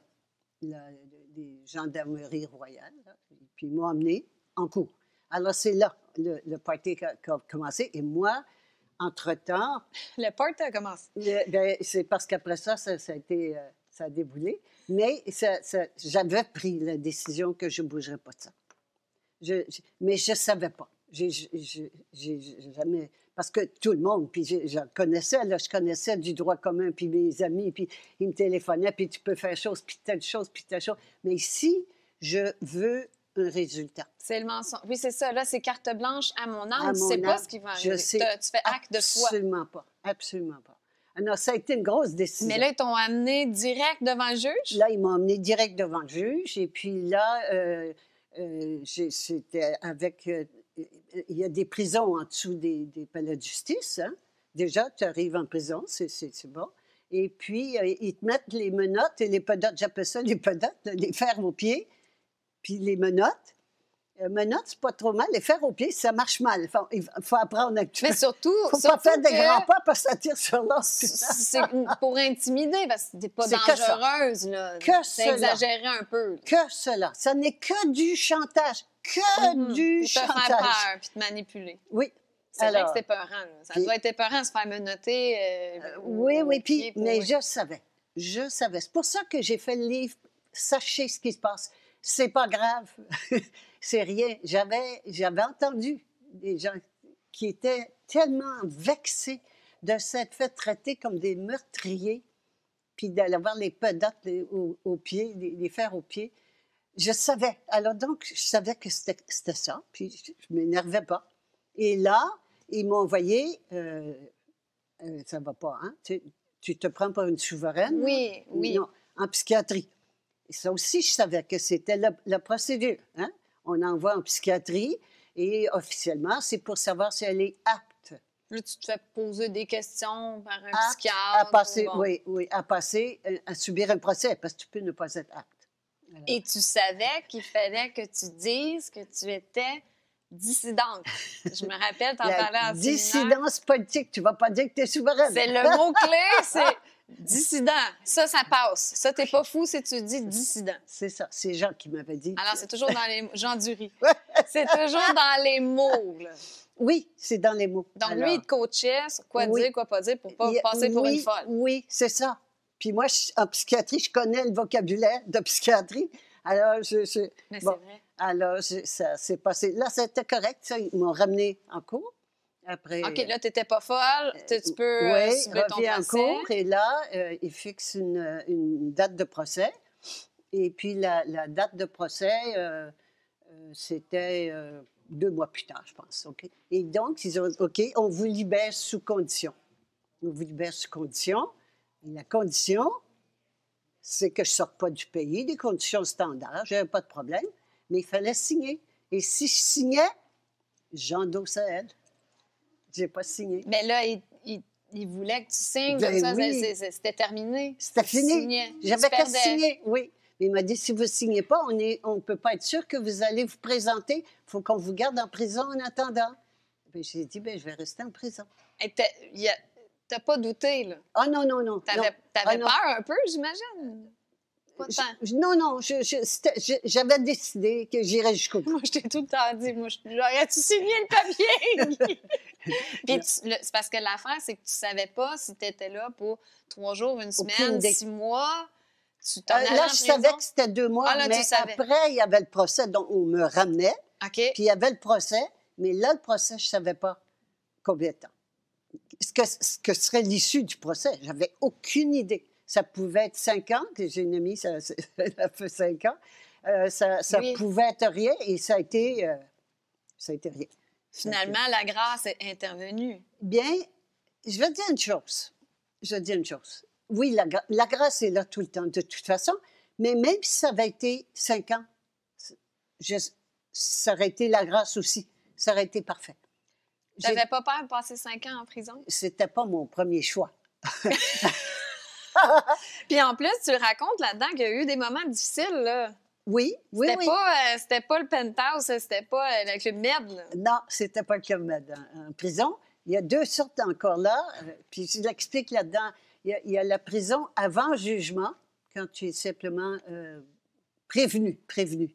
B: des gendarmeries royales. Là, puis ils m'ont emmené en cours. Alors, c'est là le party qui a commencé. Et moi, entre-temps...
A: Le party a commencé.
B: Ben, c'est parce qu'après ça, ça a déboulé. Mais j'avais pris la décision que je ne bougerais pas de ça. Mais je ne savais pas. J'ai jamais... Parce que tout le monde, puis je connaissais du droit commun, puis mes amis, puis ils me téléphonaient, puis tu peux faire chose, puis telle chose, puis telle chose. Mais ici, je veux un résultat.
A: C'est le mensonge. Oui, c'est ça. Là, c'est carte blanche à mon âme. Tu ne sais
B: âme,
A: pas ce qui va arriver. Tu fais acte de foi.
B: Absolument pas. Absolument pas. Alors, ça a été une grosse décision.
A: Mais là, ils t'ont amené direct devant le juge?
B: Là, ils m'ont amené direct devant le juge. Et puis là, c'était avec... il y a des prisons en dessous des palais de justice. Hein? Déjà, tu arrives en prison, c'est bon. Et puis, ils te mettent les menottes et les pedotes. J'appelle ça les pedotes, les fers aux pieds. Puis les menottes. Menottes, c'est pas trop mal. Les fers aux pieds, ça marche mal. Il faut apprendre à...
A: Mais surtout...
B: Il ne faut pas faire des grands pas parce que ça tire sur l'os.
A: C'est pour intimider, parce que tu n'es pas dangereuse. Là. C'est exagéré un peu. Là.
B: Que cela. Ça n'est que du chantage. Du chantage.
A: Pour te faire peur puis te manipuler.
B: Oui.
A: C'est vrai que c'est épeurant. Là. Ça doit être épeurant de se faire menotter.
B: Oui. Puis, mais je savais. Je savais. C'est pour ça que j'ai fait le livre. Sachez ce qui se passe. C'est pas grave. C'est rien. J'avais entendu des gens qui étaient tellement vexés de s'être fait traiter comme des meurtriers, puis d'avoir les pedotes aux pieds, les fers aux pieds. Je savais. Alors donc, je savais que c'était ça, puis je ne m'énervais pas. Et là, ils m'ont envoyé, ça ne va pas, hein? Tu te prends pour une souveraine?
A: Oui, oui.
B: Non, en psychiatrie. Et ça aussi, je savais que c'était la procédure. Hein? On envoie en psychiatrie et officiellement, c'est pour savoir si elle est apte.
A: Là, tu te fais poser des questions par un psychiatre.
B: À passer, oui, à subir un procès, parce que tu peux ne pas être apte. Alors...
A: Et tu savais qu'il fallait que tu dises que tu étais dissidente. Je me rappelle, t'en parlais en séminaire.
B: Dissidence politique, tu ne vas pas dire que tu es souveraine.
A: C'est le mot-clé, c'est dissident. Ça passe. Ça, t'es pas fou si tu dis dissident.
B: C'est ça. C'est Jean qui m'avait dit.
A: Alors, c'est toujours dans les... Jean Dury. C'est toujours dans les mots, là.
B: Oui, c'est dans les mots.
A: Donc, lui, il te coachait sur quoi dire, quoi pas dire pour pas passer pour une folle.
B: Oui, c'est ça. Puis moi, en psychiatrie, je connais le vocabulaire de psychiatrie. Alors,
A: Mais c'est vrai.
B: Alors, ça s'est passé. Là, c'était correct. Ça, ils m'ont ramené en cours. Après,
A: OK, là, tu n'étais pas folle. Tu peux subir ton procès.
B: En cours. Et là, ils fixent une date de procès. Et puis, la date de procès, c'était 2 mois plus tard, je pense. OK? Et donc, ils ont dit, OK, on vous libère sous condition. On vous libère sous condition. Et la condition, c'est que je ne sorte pas du pays, des conditions standards, je n'avais pas de problème, mais il fallait signer. Et si je signais, j'endossais elle. Je n'ai pas signé.
A: Mais là, il il voulait que tu signes,
B: Ben
A: comme ça,
B: oui.
A: c'était terminé.
B: C'était
A: Tu
B: fini.
A: signais.
B: J'avais
A: Tu
B: qu'à
A: perdais.
B: signer, oui. Mais il m'a dit, si vous ne signez pas, on ne peut pas être sûr que vous allez vous présenter. Il faut qu'on vous garde en prison en attendant. Puis j'ai dit, ben, je vais rester en prison.
A: Hey, t'as pas douté, là.
B: Ah non, non, non.
A: T'avais
B: non. Ah, non.
A: peur un peu, j'imagine? Pas tant.
B: Non, non, j'avais décidé que j'irais jusqu'au bout.
A: Moi, je t'ai tout le temps dit, j'aurais-tu signé le papier? Puis c'est parce que l'affaire, c'est que tu savais pas si tu étais là pour 3 jours, une semaine,
B: idée.
A: 6 mois. Tu t'en allais en
B: Là, je
A: prison?
B: savais que c'était 2 mois,
A: Ah, là, tu
B: mais
A: savais.
B: après, il y avait le procès, donc on me ramenait,
A: OK.
B: puis il y avait le procès, mais là, le procès, je ne savais pas combien de temps. Ce que serait l'issue du procès, j'avais aucune idée. Ça pouvait être 5 ans, que j'ai une amie, ça a fait 5 ans. Ça
A: Oui.
B: pouvait être rien, et ça a été rien.
A: Finalement, la grâce est intervenue.
B: Bien, je vais dire une chose. Oui, la grâce est là tout le temps, de toute façon, mais même si ça avait été 5 ans, ça aurait été la grâce aussi. Ça aurait été parfait.
A: Tu n'avais pas peur de passer 5 ans en prison?
B: C'était pas mon premier choix.
A: Puis en plus, tu racontes là-dedans qu'il y a eu des moments difficiles, là.
B: Oui, oui, oui.
A: C'était pas le penthouse, c'était pas le Club Med, là.
B: Non, c'était pas le Club Med en prison. Il y a 2 sortes encore là, puis je l'explique là-dedans. Il y a la prison avant jugement, quand tu es simplement prévenu,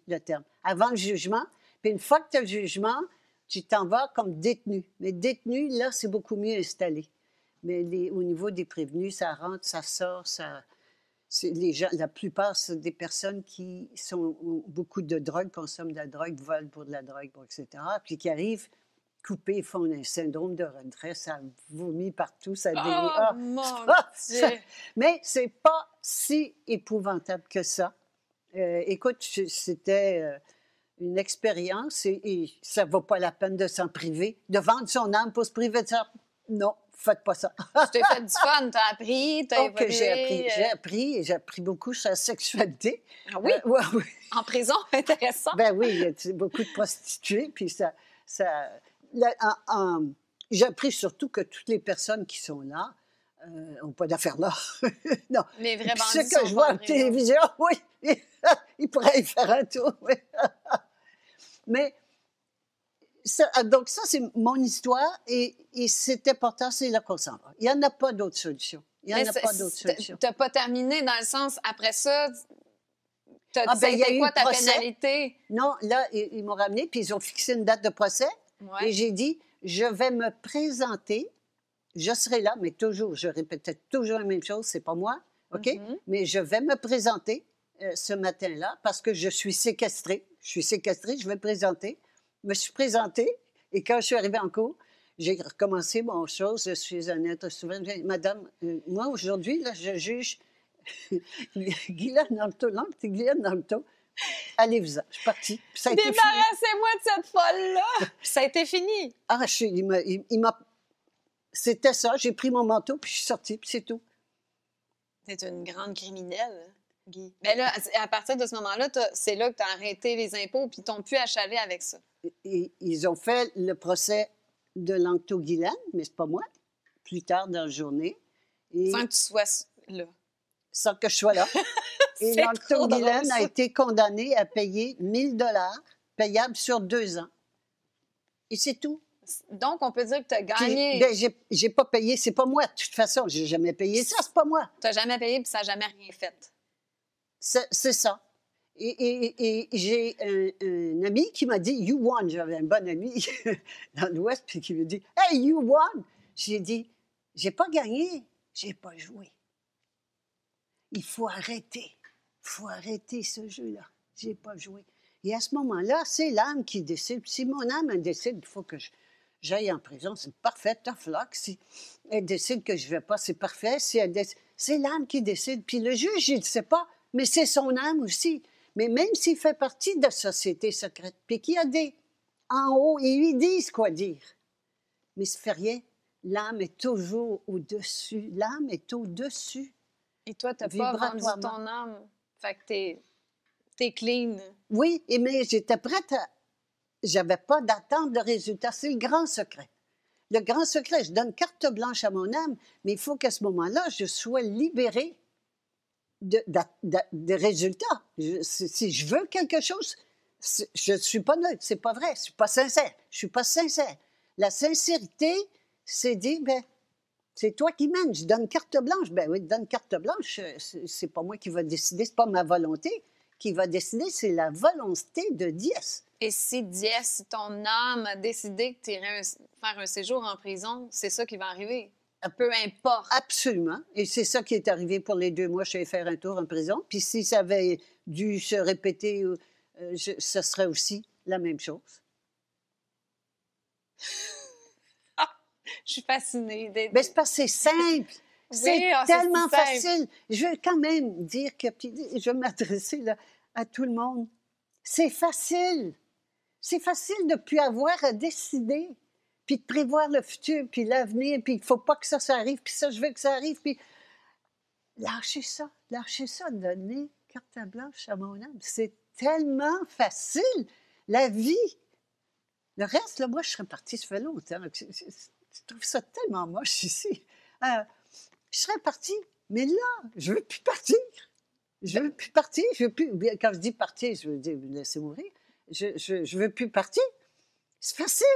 B: le terme. Avant le jugement, puis une fois que tu as le jugement, tu t'en vas comme détenu. Mais détenu, là, c'est beaucoup mieux installé. Mais au niveau des prévenus, ça rentre, ça sort, les gens, la plupart, c'est des personnes qui ont beaucoup de drogue, consomment de la drogue, volent pour de la drogue, etc., puis qui arrivent coupés, font un syndrome de retrait, ça vomit partout, ça délire.
A: Oh, mon Dieu!
B: Mais c'est pas si épouvantable que ça. Écoute, c'était une expérience et ça vaut pas la peine de s'en priver. De vendre son âme pour se priver de ça, non, faites pas ça.
A: Tu t'es fait du fun, t'as appris, t'as évolué.
B: J'ai appris beaucoup sur la sexualité.
A: Ah oui?
B: Ouais, oui.
A: En prison, intéressant.
B: Ben oui, il y a beaucoup de prostituées, puis j'ai appris surtout que toutes les personnes qui sont là n'ont pas d'affaires là. Non.
A: Les vrais bandits
B: Ce que je
A: sont
B: vois
A: pas
B: en
A: en prison.
B: télévision, oui, ils pourraient y faire un tour. Oui. Mais donc ça, c'est mon histoire et c'est important, c'est là qu'on s'en va. Il n'y en a pas d'autre solution. Tu
A: n'as pas terminé dans le sens, après ça,
B: il y a eu
A: quoi ta
B: procès.
A: pénalité?
B: Non, là, ils m'ont ramené, puis ils ont fixé une date de procès.
A: Ouais.
B: Et j'ai dit, je vais me présenter, je serai là, mais toujours, je répétais toujours la même chose, c'est pas moi, OK?
A: Mm-hmm.
B: Mais je vais me présenter ce matin-là parce que je suis séquestrée. Je vais me présenter. Je me suis présentée et quand je suis arrivée en cours, j'ai recommencé mon chose. Je suis un être souverain. Madame, moi, aujourd'hui, là, je juge Guylaine Dalto. Non, c'est Guylaine Dalto. Allez-vous-en. Je suis partie.
A: Débarrassez-moi de cette folle-là! Ça a été fini.
B: Ah, c'était ça. J'ai pris mon manteau, puis je suis sortie, puis c'est tout.
A: T'es une grande criminelle, Guy. Mais là, à partir de ce moment-là, c'est là que tu as arrêté les impôts, puis ils t'ont pu achaler avec ça.
B: Et ils ont fait le procès de Lanctot-Guylaine, mais c'est pas moi, plus tard dans la journée. Et
A: sans que tu sois là.
B: Sans que je sois là. Et Lanctot-Guylaine a été condamné à payer 1 000 $, payable sur 2 ans. Et c'est tout.
A: Donc, on peut dire que tu as gagné.
B: J'ai pas payé, c'est pas moi. De toute façon, j'ai jamais payé ça, c'est pas moi.
A: Tu n'as jamais payé, puis ça n'a jamais rien fait.
B: C'est ça. Et j'ai un ami qui m'a dit « You won ». J'avais un bon ami dans l'Ouest, puis qui me dit « Hey, you won ». J'ai dit « J'ai pas gagné, j'ai pas joué. Il faut arrêter. Il faut arrêter ce jeu-là. J'ai pas joué. » Et à ce moment-là, c'est l'âme qui décide. Si mon âme elle décide, il faut que j'aille en prison, c'est parfait, tough luck. Si elle décide que je ne vais pas, c'est parfait. Si c'est l'âme qui décide. Puis le juge, il ne sait pas, mais c'est son âme aussi. Mais même s'il fait partie de la société secrète, puis qu'il y a des en haut, ils lui disent quoi dire. Mais ça ne fait rien. L'âme est toujours au-dessus. L'âme est au-dessus.
A: Et toi, tu n'as pas vendu ton âme. Fait que t'es clean.
B: Oui, mais j'étais prête à... J'avais pas d'attente de résultat. C'est le grand secret. Le grand secret, je donne carte blanche à mon âme, mais il faut qu'à ce moment-là, je sois libérée des résultats. Si je veux quelque chose, je ne suis pas neutre, c'est pas vrai, je ne suis pas sincère. Je ne suis pas sincère. La sincérité, c'est dire, ben, c'est toi qui mènes, je donne carte blanche. Ben oui, donne carte blanche, c'est pas moi qui va décider, c'est pas ma volonté qui va décider, c'est la volonté de Dieu.
A: Et si si ton âme a décidé que tu irais faire un séjour en prison, c'est ça qui va arriver. Peu importe.
B: Absolument. Et c'est ça qui est arrivé pour les 2 mois. Je suis allée faire un tour en prison. Puis si ça avait dû se répéter, ce serait aussi la même chose.
A: Je suis fascinée.
B: Mais c'est parce que c'est simple. C'est
A: Oui,
B: tellement
A: c'est si simple.
B: facile. Je veux quand même dire que, puis je vais m'adresser là, à tout le monde. C'est facile. C'est facile de ne plus avoir à décider, puis de prévoir le futur, puis l'avenir, puis il ne faut pas que ça arrive, puis ça, je veux que ça arrive, puis lâchez ça, donnez carte blanche à mon âme. C'est tellement facile, la vie. Le reste, là, moi, je serais partie, ça fait longtemps. Je trouve ça tellement moche ici. Je serais partie, mais là, je ne veux plus partir. Je ne veux plus partir. Quand je dis partir, je veux dire laisser mourir. Je ne veux plus partir. C'est facile.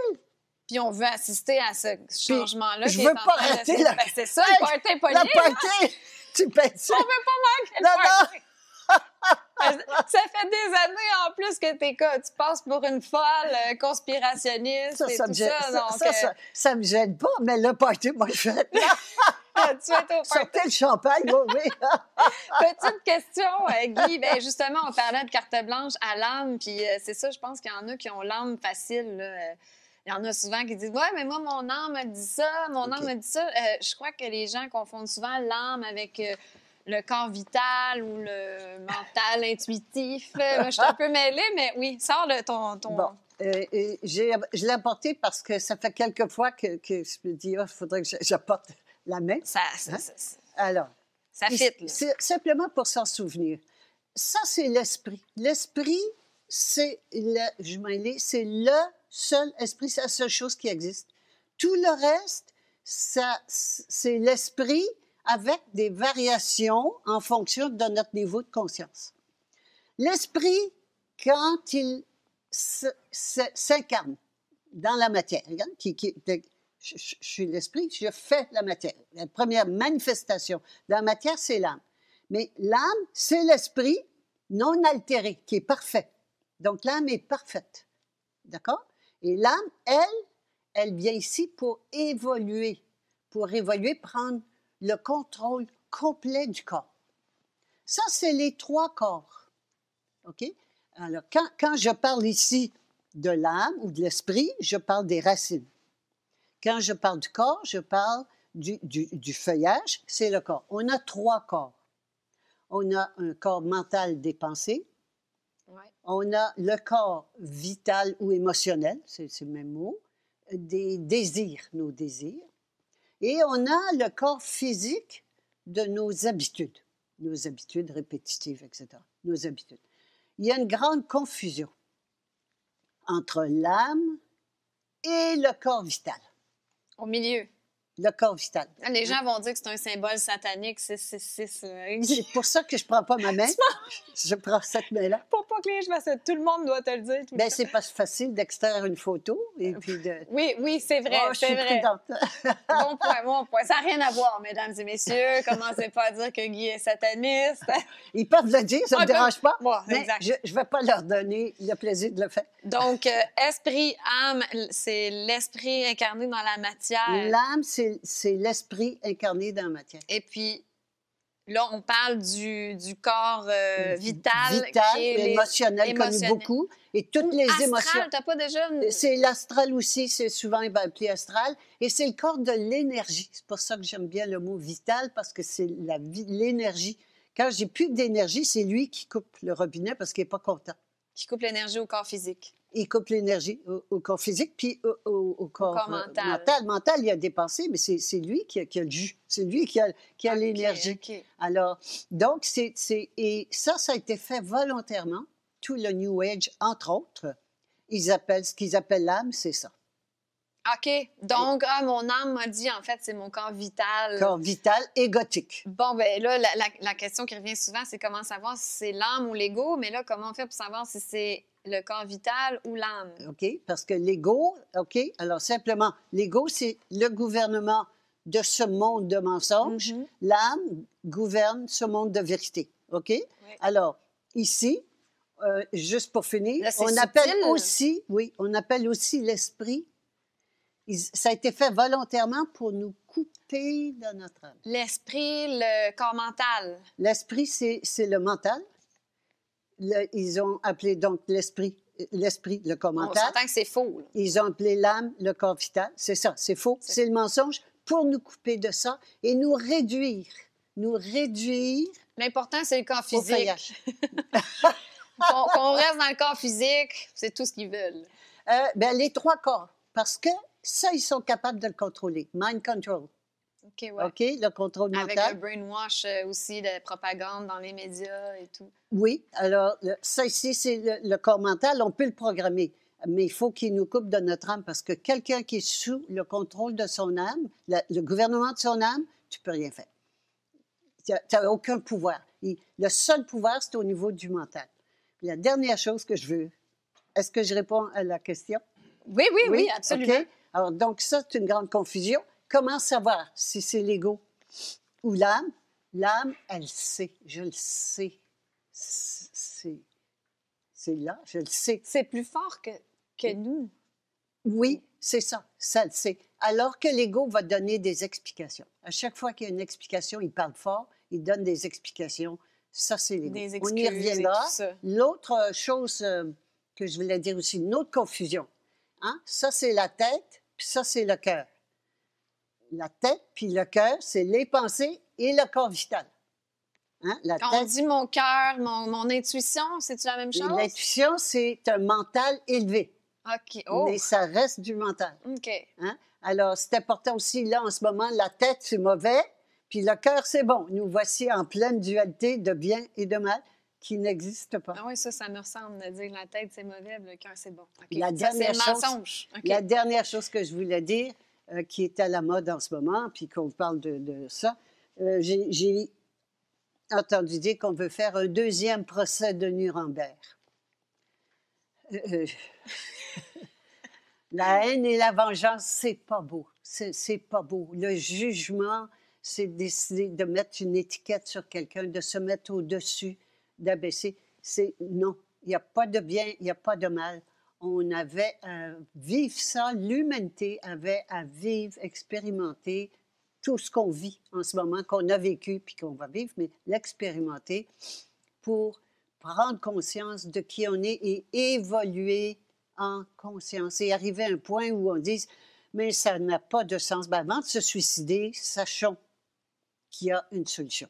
A: Puis on veut assister à ce changement-là.
B: Je ne veux pas rater la...
A: Ben, c'est ça, le party pas
B: la
A: lié,
B: party! Tu penses ça?
A: On veut pas manquer le
B: Non,
A: party. Ça fait des années en plus que tu passes pour une folle conspirationniste et tout ça. Donc,
B: ça me gêne pas, mais le party, moi, je fais...
A: tu vas être au party.
B: Sortez le champagne, oui.
A: Petite question, Guy. Ben, justement, on parlait de carte blanche à l'âme, puis c'est ça, je pense qu'il y en a qui ont l'âme facile, là. Il y en a souvent qui disent « Ouais, mais moi, mon âme me dit ça, mon âme me dit ça. » Je crois que les gens confondent souvent l'âme avec le corps vital ou le mental intuitif. Moi, je suis un peu mêlée, mais oui, sors ton...
B: Bon, je l'ai apporté parce que ça fait quelques fois que je me dis « Ah, il faudrait que j'apporte la main. » Alors,
A: ça fit, là.
B: C'est simplement pour s'en souvenir. Ça, c'est l'esprit. L'esprit, c'est le seul esprit, c'est la seule chose qui existe. Tout le reste, c'est l'esprit avec des variations en fonction de notre niveau de conscience. L'esprit, quand il s'incarne dans la matière, je suis l'esprit, je fais la matière. La première manifestation de la matière, c'est l'âme. Mais l'âme, c'est l'esprit non altéré, qui est parfait. Donc, l'âme est parfaite. D'accord? Et l'âme, elle vient ici pour évoluer, prendre le contrôle complet du corps. Ça, c'est les 3 corps. OK? Alors, quand je parle ici de l'âme ou de l'esprit, je parle des racines. Quand je parle du corps, je parle du feuillage, c'est le corps. On a 3 corps. On a un corps mental des pensées. Ouais. On a le corps vital ou émotionnel, c'est le même mot, des désirs, nos désirs. Et on a le corps physique de nos habitudes répétitives, etc. Nos habitudes. Il y a une grande confusion entre l'âme et le corps vital.
A: Au milieu.
B: Le corps vital.
A: Les gens vont dire que c'est un symbole satanique, 666.
B: C'est pour ça que je ne prends pas ma main. Je prends cette main-là.
A: Pour pas que les gens fassent tout le monde doit te le dire.
B: Bien, c'est pas facile d'extraire une photo et puis de...
A: Oui, c'est vrai, c'est vrai. Bon point. Ça n'a rien à voir, mesdames et messieurs. Commencez pas à dire que Guy est sataniste.
B: Ils peuvent le dire, ça ne me dérange pas.
A: Bon,
B: mais
A: exact.
B: Je ne vais pas leur donner le plaisir de le faire.
A: Donc, esprit, âme, c'est l'esprit incarné dans la matière.
B: L'âme, c'est l'esprit incarné dans la matière.
A: Et puis, là, on parle du corps vital.
B: Vital, émotionnel, connu beaucoup. Et toutes les
A: astral,
B: émotions.
A: T'as pas déjà...
B: C'est l'astral aussi, c'est souvent appelé astral. Et c'est le corps de l'énergie. C'est pour ça que j'aime bien le mot vital, parce que c'est l'énergie. Quand j'ai plus d'énergie, c'est lui qui coupe le robinet parce qu'il n'est pas content.
A: Qui coupe l'énergie au corps physique.
B: Il coupe l'énergie au corps physique, puis au corps mental. Mental, il a dépensé, mais c'est lui qui a le jus. C'est lui qui a l'énergie.
A: Okay.
B: Alors, donc, et ça a été fait volontairement. Tout le New Age, entre autres, ce qu'ils appellent l'âme, c'est ça.
A: OK. Donc, mon âme m'a dit, en fait, c'est mon corps vital.
B: Corps vital et gothique.
A: Bon, ben là, la question qui revient souvent, c'est comment savoir si c'est l'âme ou l'ego. Mais là, comment on fait pour savoir si c'est le corps vital ou l'âme?
B: OK? Parce que l'ego, OK? Alors, simplement, l'ego, c'est le gouvernement de ce monde de mensonges.
A: Mhm.
B: L'âme gouverne ce monde de vérité. OK?
A: Oui.
B: Alors, ici, juste pour finir,
A: Là, c'est
B: on appelle
A: subtil.
B: aussi, oui, on appelle aussi l'esprit. Ça a été fait volontairement pour nous couper de notre âme.
A: L'esprit, le corps mental.
B: L'esprit, c'est le mental. Ils ont appelé donc l'esprit, le corps
A: On
B: mental.
A: s'entend que c'est faux. Là.
B: Ils ont appelé l'âme le corps vital. C'est ça, c'est faux. C'est le mensonge pour nous couper de ça et nous réduire
A: L'important, c'est le corps
B: au
A: physique.
B: feuillage.
A: Qu'on reste dans le corps physique, c'est tout ce qu'ils veulent.
B: Ben, les trois corps, parce que ça, ils sont capables de le contrôler. Mind control.
A: OK, ouais.
B: OK, le contrôle
A: Avec
B: mental.
A: le brainwash aussi, de propagande dans les médias et tout.
B: Oui, alors ça ici, c'est le corps mental, on peut le programmer, mais il faut qu'il nous coupe de notre âme parce que quelqu'un qui est sous le contrôle de son âme, le gouvernement de son âme, tu peux rien faire. Tu n'as aucun pouvoir. Le seul pouvoir, c'est au niveau du mental. La dernière chose que je veux, est-ce que je réponds à la question?
A: Oui, absolument.
B: OK. Alors, donc ça, c'est une grande confusion. Comment savoir si c'est l'ego ou l'âme? L'âme, elle sait, je le sais. C'est là, je le sais.
A: C'est plus fort que nous.
B: Oui, c'est ça, ça le sait. Alors que l'ego va donner des explications. À chaque fois qu'il y a une explication, il parle fort, il donne des explications. Ça, c'est l'ego.
A: Des
B: On y
A: excuses et
B: reviendra.
A: tout ça.
B: L'autre chose que je voulais dire aussi, une autre confusion. Hein? Ça, c'est la tête, puis ça, c'est le cœur. La tête puis le cœur, c'est les pensées et le corps vital. Hein? La
A: Quand on dit mon cœur, mon intuition, c'est-tu la même chose?
B: L'intuition, c'est un mental élevé,
A: OK. Oh,
B: mais ça reste du mental.
A: OK.
B: Hein? Alors, c'est important aussi, là, en ce moment, la tête, c'est mauvais, puis le cœur, c'est bon. Nous voici en pleine dualité de bien et de mal qui n'existe pas.
A: Ah oui, ça me ressemble de dire que la tête, c'est mauvais, le cœur, c'est bon. OK.
B: La
A: Ça,
B: dernière
A: c'est le
B: chose-
A: mensonge. OK.
B: La dernière chose que je voulais dire, qui est à la mode en ce moment, puis qu'on parle de ça, j'ai entendu dire qu'on veut faire un deuxième procès de Nuremberg. Euh, La haine et la vengeance, c'est pas beau. C'est pas beau. Le jugement, c'est décider de mettre une étiquette sur quelqu'un, de se mettre au-dessus, d'abaisser. Non, il n'y a pas de bien, il n'y a pas de mal. On avait à vivre ça, l'humanité avait à vivre, expérimenter tout ce qu'on vit en ce moment, qu'on a vécu puis qu'on va vivre, mais l'expérimenter pour prendre conscience de qui on est et évoluer en conscience et arriver à un point où on dise mais ça n'a pas de sens. Ben, avant de se suicider, sachons qu'il y a une solution.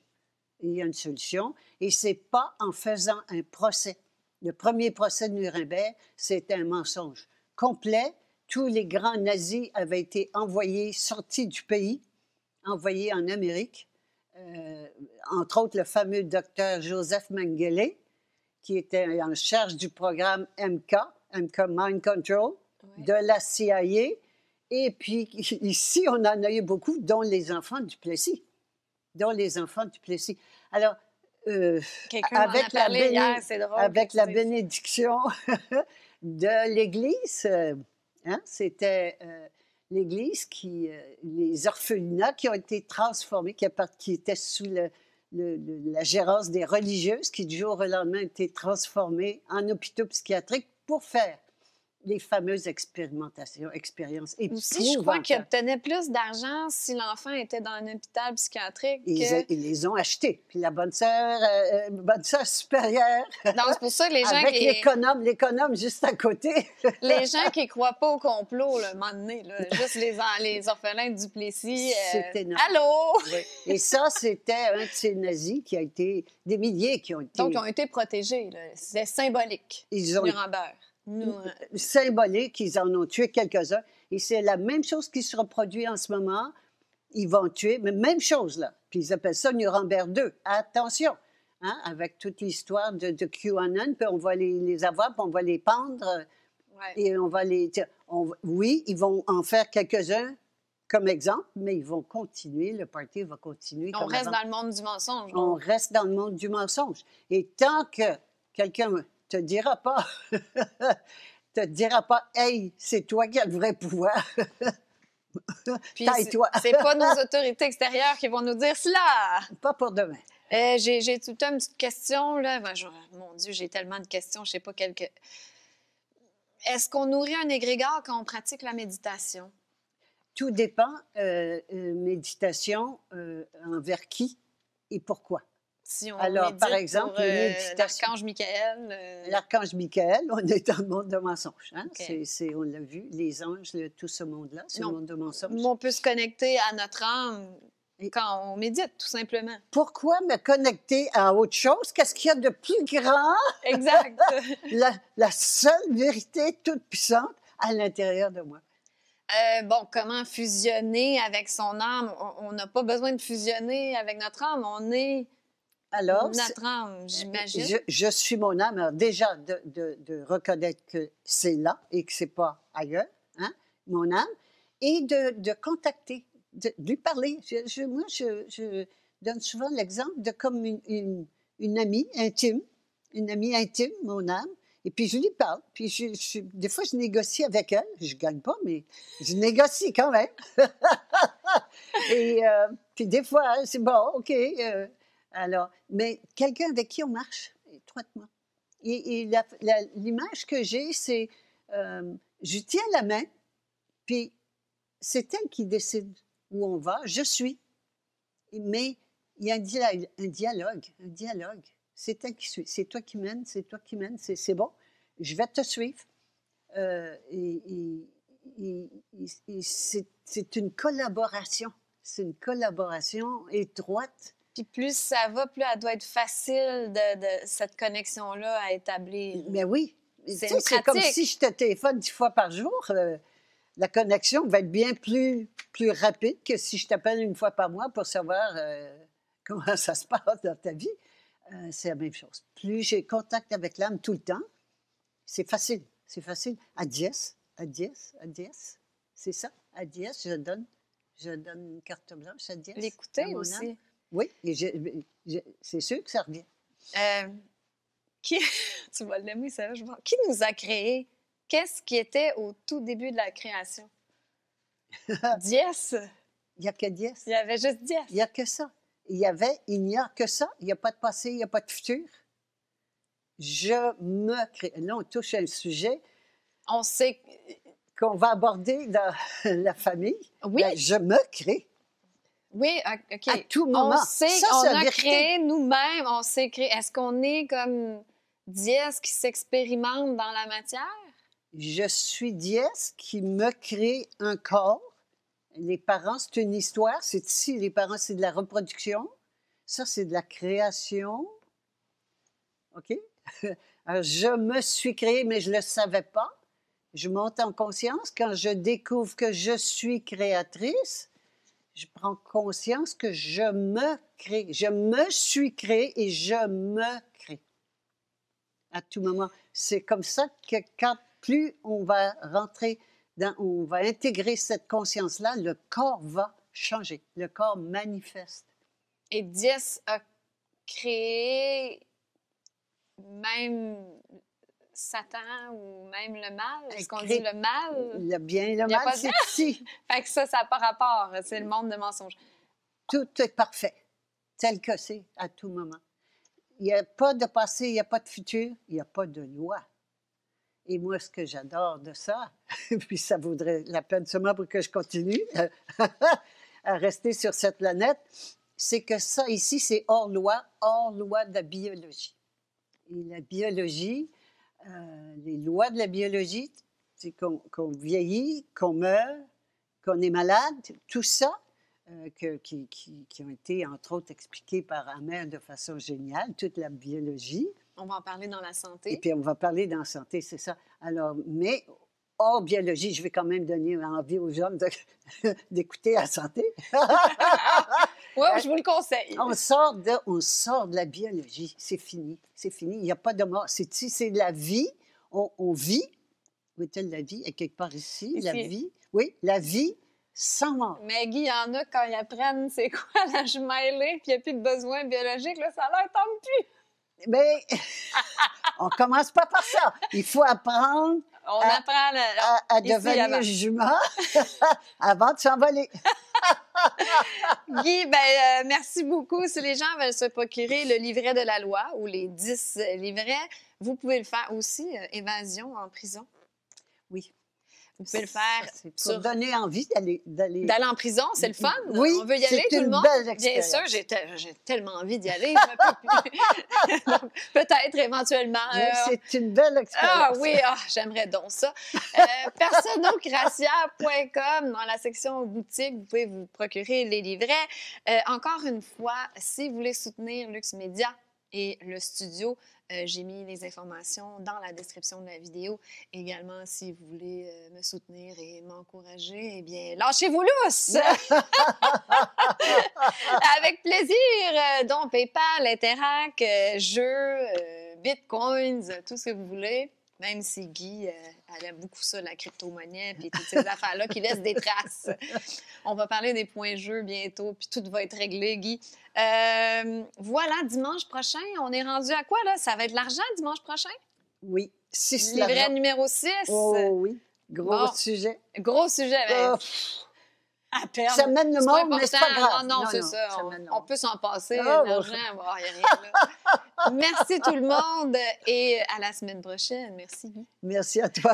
B: Il y a une solution et c'est pas en faisant un procès. Le premier procès de Nuremberg, c'était un mensonge complet. Tous les grands nazis avaient été envoyés, sortis du pays, envoyés en Amérique. Entre autres, le fameux docteur Joseph Mengele, qui était en charge du programme MK Mind Control,
A: Ouais.
B: de la CIA. Et puis, ici, on en a eu beaucoup, dont les enfants du Plessis. Alors,
A: Quelqu'un m'en a
B: avec la
A: parlé hier, c'est drôle.
B: avec
A: que tu
B: la
A: dises-
B: bénédiction de l'Église, hein, c'était l'Église les orphelinats qui ont été transformés, qui étaient sous la gérance des religieuses, qui du jour au lendemain étaient transformés en hôpitaux psychiatriques pour faire les fameuses expériences
A: Aussi, je crois qu'ils
B: épouvantables.
A: obtenaient plus d'argent si l'enfant était dans un hôpital psychiatrique.
B: Ils les ont achetés. Puis la bonne sœur supérieure,
A: Donc, c'est pour ça que les gens,
B: avec l'économe juste à côté.
A: les gens qui croient pas au complot, là, un moment donné, là, juste les orphelins du Plessis.
B: C'est énorme.
A: Allô?
B: Et ça, c'était un de ces nazis qui a été... Des milliers qui ont été...
A: Donc, ils ont été protégés. là. C'était symbolique.
B: Ils ont
A: Nuremberg.
B: symbolique, ils en ont tué quelques-uns. Et c'est la même chose qui se reproduit en ce moment. Ils vont tuer, mais même chose, là. Puis ils appellent ça Nuremberg 2. Attention, hein, avec toute l'histoire de QAnon, puis on va les avoir, puis on va les pendre,
A: Ouais.
B: et on Oui, ils vont en faire quelques-uns comme exemple, mais ils vont continuer, le party va continuer
A: On
B: comme
A: reste
B: avant.
A: dans le monde du mensonge.
B: On
A: Donc.
B: reste dans le monde du mensonge. Et tant que quelqu'un te dira pas, te dira pas, hey, c'est toi qui as le vrai pouvoir,
A: Puis
B: taille-toi.
A: c'est pas nos autorités extérieures qui vont nous dire cela.
B: Pas pour demain.
A: J'ai tout le temps une petite question, là. Mon Dieu, j'ai tellement de questions, je sais pas quelques... Est-ce qu'on nourrit un égrégore quand on pratique la méditation?
B: Tout dépend, méditation, envers qui et pourquoi.
A: Si on
B: Alors,
A: médite
B: par exemple,
A: pour
B: les méditations.
A: l'archange Michael...
B: L'archange Michael, on est dans le monde de mensonges. Hein?
A: OK.
B: On l'a vu, les anges, tout ce monde-là, c'est le
A: Non.
B: monde de mensonges.
A: On peut se connecter à notre âme
B: Et-
A: quand on médite, tout simplement.
B: Pourquoi me connecter à autre chose? Qu'est-ce qu'il y a de plus grand?
A: Exact.
B: La seule vérité toute puissante à l'intérieur de moi.
A: Bon, comment fusionner avec son âme? On n'a pas besoin de fusionner avec notre âme. On est
B: Alors,
A: notre âme, j'imagine.
B: je suis mon âme. Alors déjà, de reconnaître que c'est là et que c'est pas ailleurs, hein, mon âme, et de contacter, de lui parler. Moi, je donne souvent l'exemple de comme une amie intime, mon âme, et puis je lui parle. Puis des fois, je négocie avec elle. Je gagne pas, mais je négocie quand même. Et puis des fois, c'est bon, OK. Alors, mais quelqu'un avec qui on marche étroitement. Et l'image que j'ai, c'est, je tiens la main, puis c'est elle qui décide où on va. Je suis. Mais il y a un dialogue. C'est elle qui suit. C'est toi qui mènes, c'est toi qui mènes. C'est bon. Je vais te suivre. C'est une collaboration. C'est une collaboration étroite.
A: Puis plus ça va, plus elle doit être facile de cette connexion-là à établir.
B: Mais oui.
A: C'est
B: Tu sais, c'est comme
A: pratique.
B: si je te téléphone 10 fois par jour. La connexion va être bien plus rapide que si je t'appelle une fois par mois pour savoir comment ça se passe dans ta vie. C'est la même chose. Plus j'ai contact avec l'âme tout le temps, c'est facile. C'est facile. Adiès. C'est ça. Adiès, je donne une carte blanche à Diès.
A: L'écouter
B: à mon
A: aussi.
B: âme. Oui, et c'est sûr que ça revient.
A: Qui... tu vas l'aimer, ça, je vois. Qui nous a créés? Qu'est-ce qui était au tout début de la création? Diès.
B: Il n'y a que Diès.
A: Il y avait juste Diès.
B: Il n'y a que ça. Il n'y a que ça. Il n'y a pas de passé, il n'y a pas de futur. Je me crée. Là, on touche à un sujet
A: On sait...
B: qu'on va aborder dans la famille.
A: Oui.
B: Ben, je me crée.
A: Oui, OK.
B: À tout moment.
A: On sait
B: Ça,
A: qu'on
B: c'est la
A: a
B: vérité.
A: créé nous-mêmes, on s'est créé. Est-ce qu'on est comme Diès qui s'expérimente dans la matière?
B: Je suis Diès qui me crée un corps. Les parents, c'est une histoire. C'est ici, les parents, c'est de la reproduction. Ça, c'est de la création. OK? Alors, je me suis créée, mais je ne le savais pas. Je monte en conscience. Quand je découvre que je suis créatrice, je prends conscience que je me crée. Je me suis créée et je me crée. À tout moment. C'est comme ça que quand plus on va rentrer on va intégrer cette conscience-là, le corps va changer. Le corps manifeste.
A: Et Diès a créé même Satan ou même le mal. Est-ce qu'on dit le mal?
B: Le bien et le
A: Il y a
B: mal,
A: pas de-
B: c'est ici.
A: Fait que ça n'a pas rapport. C'est le monde de mensonges.
B: Tout est parfait, tel que c'est à tout moment. Il n'y a pas de passé, il n'y a pas de futur, il n'y a pas de loi. Et moi, ce que j'adore de ça, puis ça vaudrait la peine seulement pour que je continue à rester sur cette planète, c'est que ça ici, c'est hors loi de la biologie. Et la biologie, les lois de la biologie, c'est qu'on vieillit, qu'on meurt, qu'on est malade, tout ça, qui ont été, entre autres, expliqués par Hammer de façon géniale, toute la biologie.
A: On va en parler dans la santé.
B: Et puis, on va parler dans la santé, c'est ça. Alors, mais hors biologie, je vais quand même donner envie aux gens d'écouter la santé.
A: Oui, je vous le conseille.
B: On sort de la biologie, c'est fini, il n'y a pas de mort. C'est la vie, on vit, Où est-elle la vie? Elle est quelque part ici. La
A: Ici.
B: vie. Oui, la vie sans mort.
A: Mais Guy, il y en a quand ils apprennent c'est quoi la jumelée, puis il n'y a plus de besoin biologique, là, ça leur tombe plus.
B: Mais on commence pas par ça. Il faut apprendre
A: On apprend
B: à
A: ici,
B: devenir
A: avant.
B: jument avant de s'envoler.
A: Guy, merci beaucoup. Si les gens veulent se procurer le livret de la loi ou les 10 livrets, vous pouvez le faire aussi, évasion en prison.
B: Oui.
A: Vous pouvez le faire
B: C'est pour
A: sur...
B: donner envie d'aller
A: D'aller en prison, c'est le fun.
B: Oui,
A: On veut y aller,
B: c'est
A: tout le
B: une
A: monde.
B: belle
A: Bien
B: expérience.
A: sûr, j'ai tellement envie d'y aller. Je peux plus. Donc, peut-être éventuellement.
B: Oui, c'est une belle expérience.
A: Ah oui, j'aimerais donc ça. Personocratia.com, dans la section boutique, vous pouvez vous procurer les livrets. Encore une fois, si vous voulez soutenir Lux Media et le studio, j'ai mis les informations dans la description de la vidéo. Également, si vous voulez me soutenir et m'encourager, eh bien, lâchez-vous lousse! Avec plaisir! Donc, PayPal, Interac, jeux, Bitcoins, tout ce que vous voulez. Même si Guy, elle aime beaucoup ça, la crypto-monnaie, puis toutes ces affaires-là qui laissent des traces. On va parler des points jeux bientôt, puis tout va être réglé, Guy. Voilà, dimanche prochain, on est rendu à quoi, là? Ça va être l'argent dimanche prochain?
B: Oui, 6
A: Livret numéro 6.
B: Oh oui, gros
A: Bon.
B: sujet.
A: Gros sujet.
B: Oh,
A: À perdre.
B: ça mène le
A: C'est
B: monde, mais c'est pas
A: important.
B: grave.
A: Non, c'est ça.
B: ça mène le
A: On
B: monde.
A: peut s'en passer.
B: Ah,
A: L'argent, il n'y a rien là. Merci tout le monde et à la semaine prochaine. Merci, Guy.
B: Merci à toi.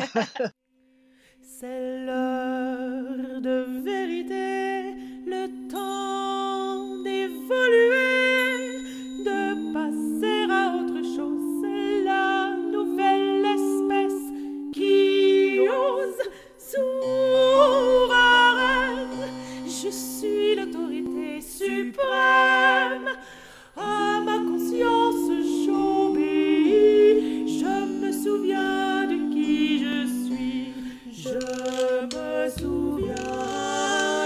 C: C'est l'heure de vérité, le temps d'évoluer, de passer à autre chose. C'est la nouvelle espèce qui ose souveraine. Je suis l'autorité suprême. À ma conscience, j'obéis. Je me souviens de qui je suis. Je me souviens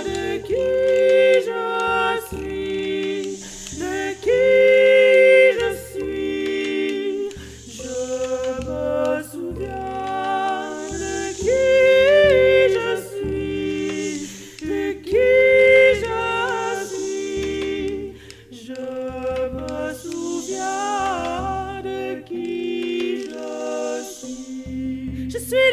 C: de qui je suis. De qui je suis. Je me souviens de qui je suis. De qui je suis. Je me souviens de qui je suis. Je suis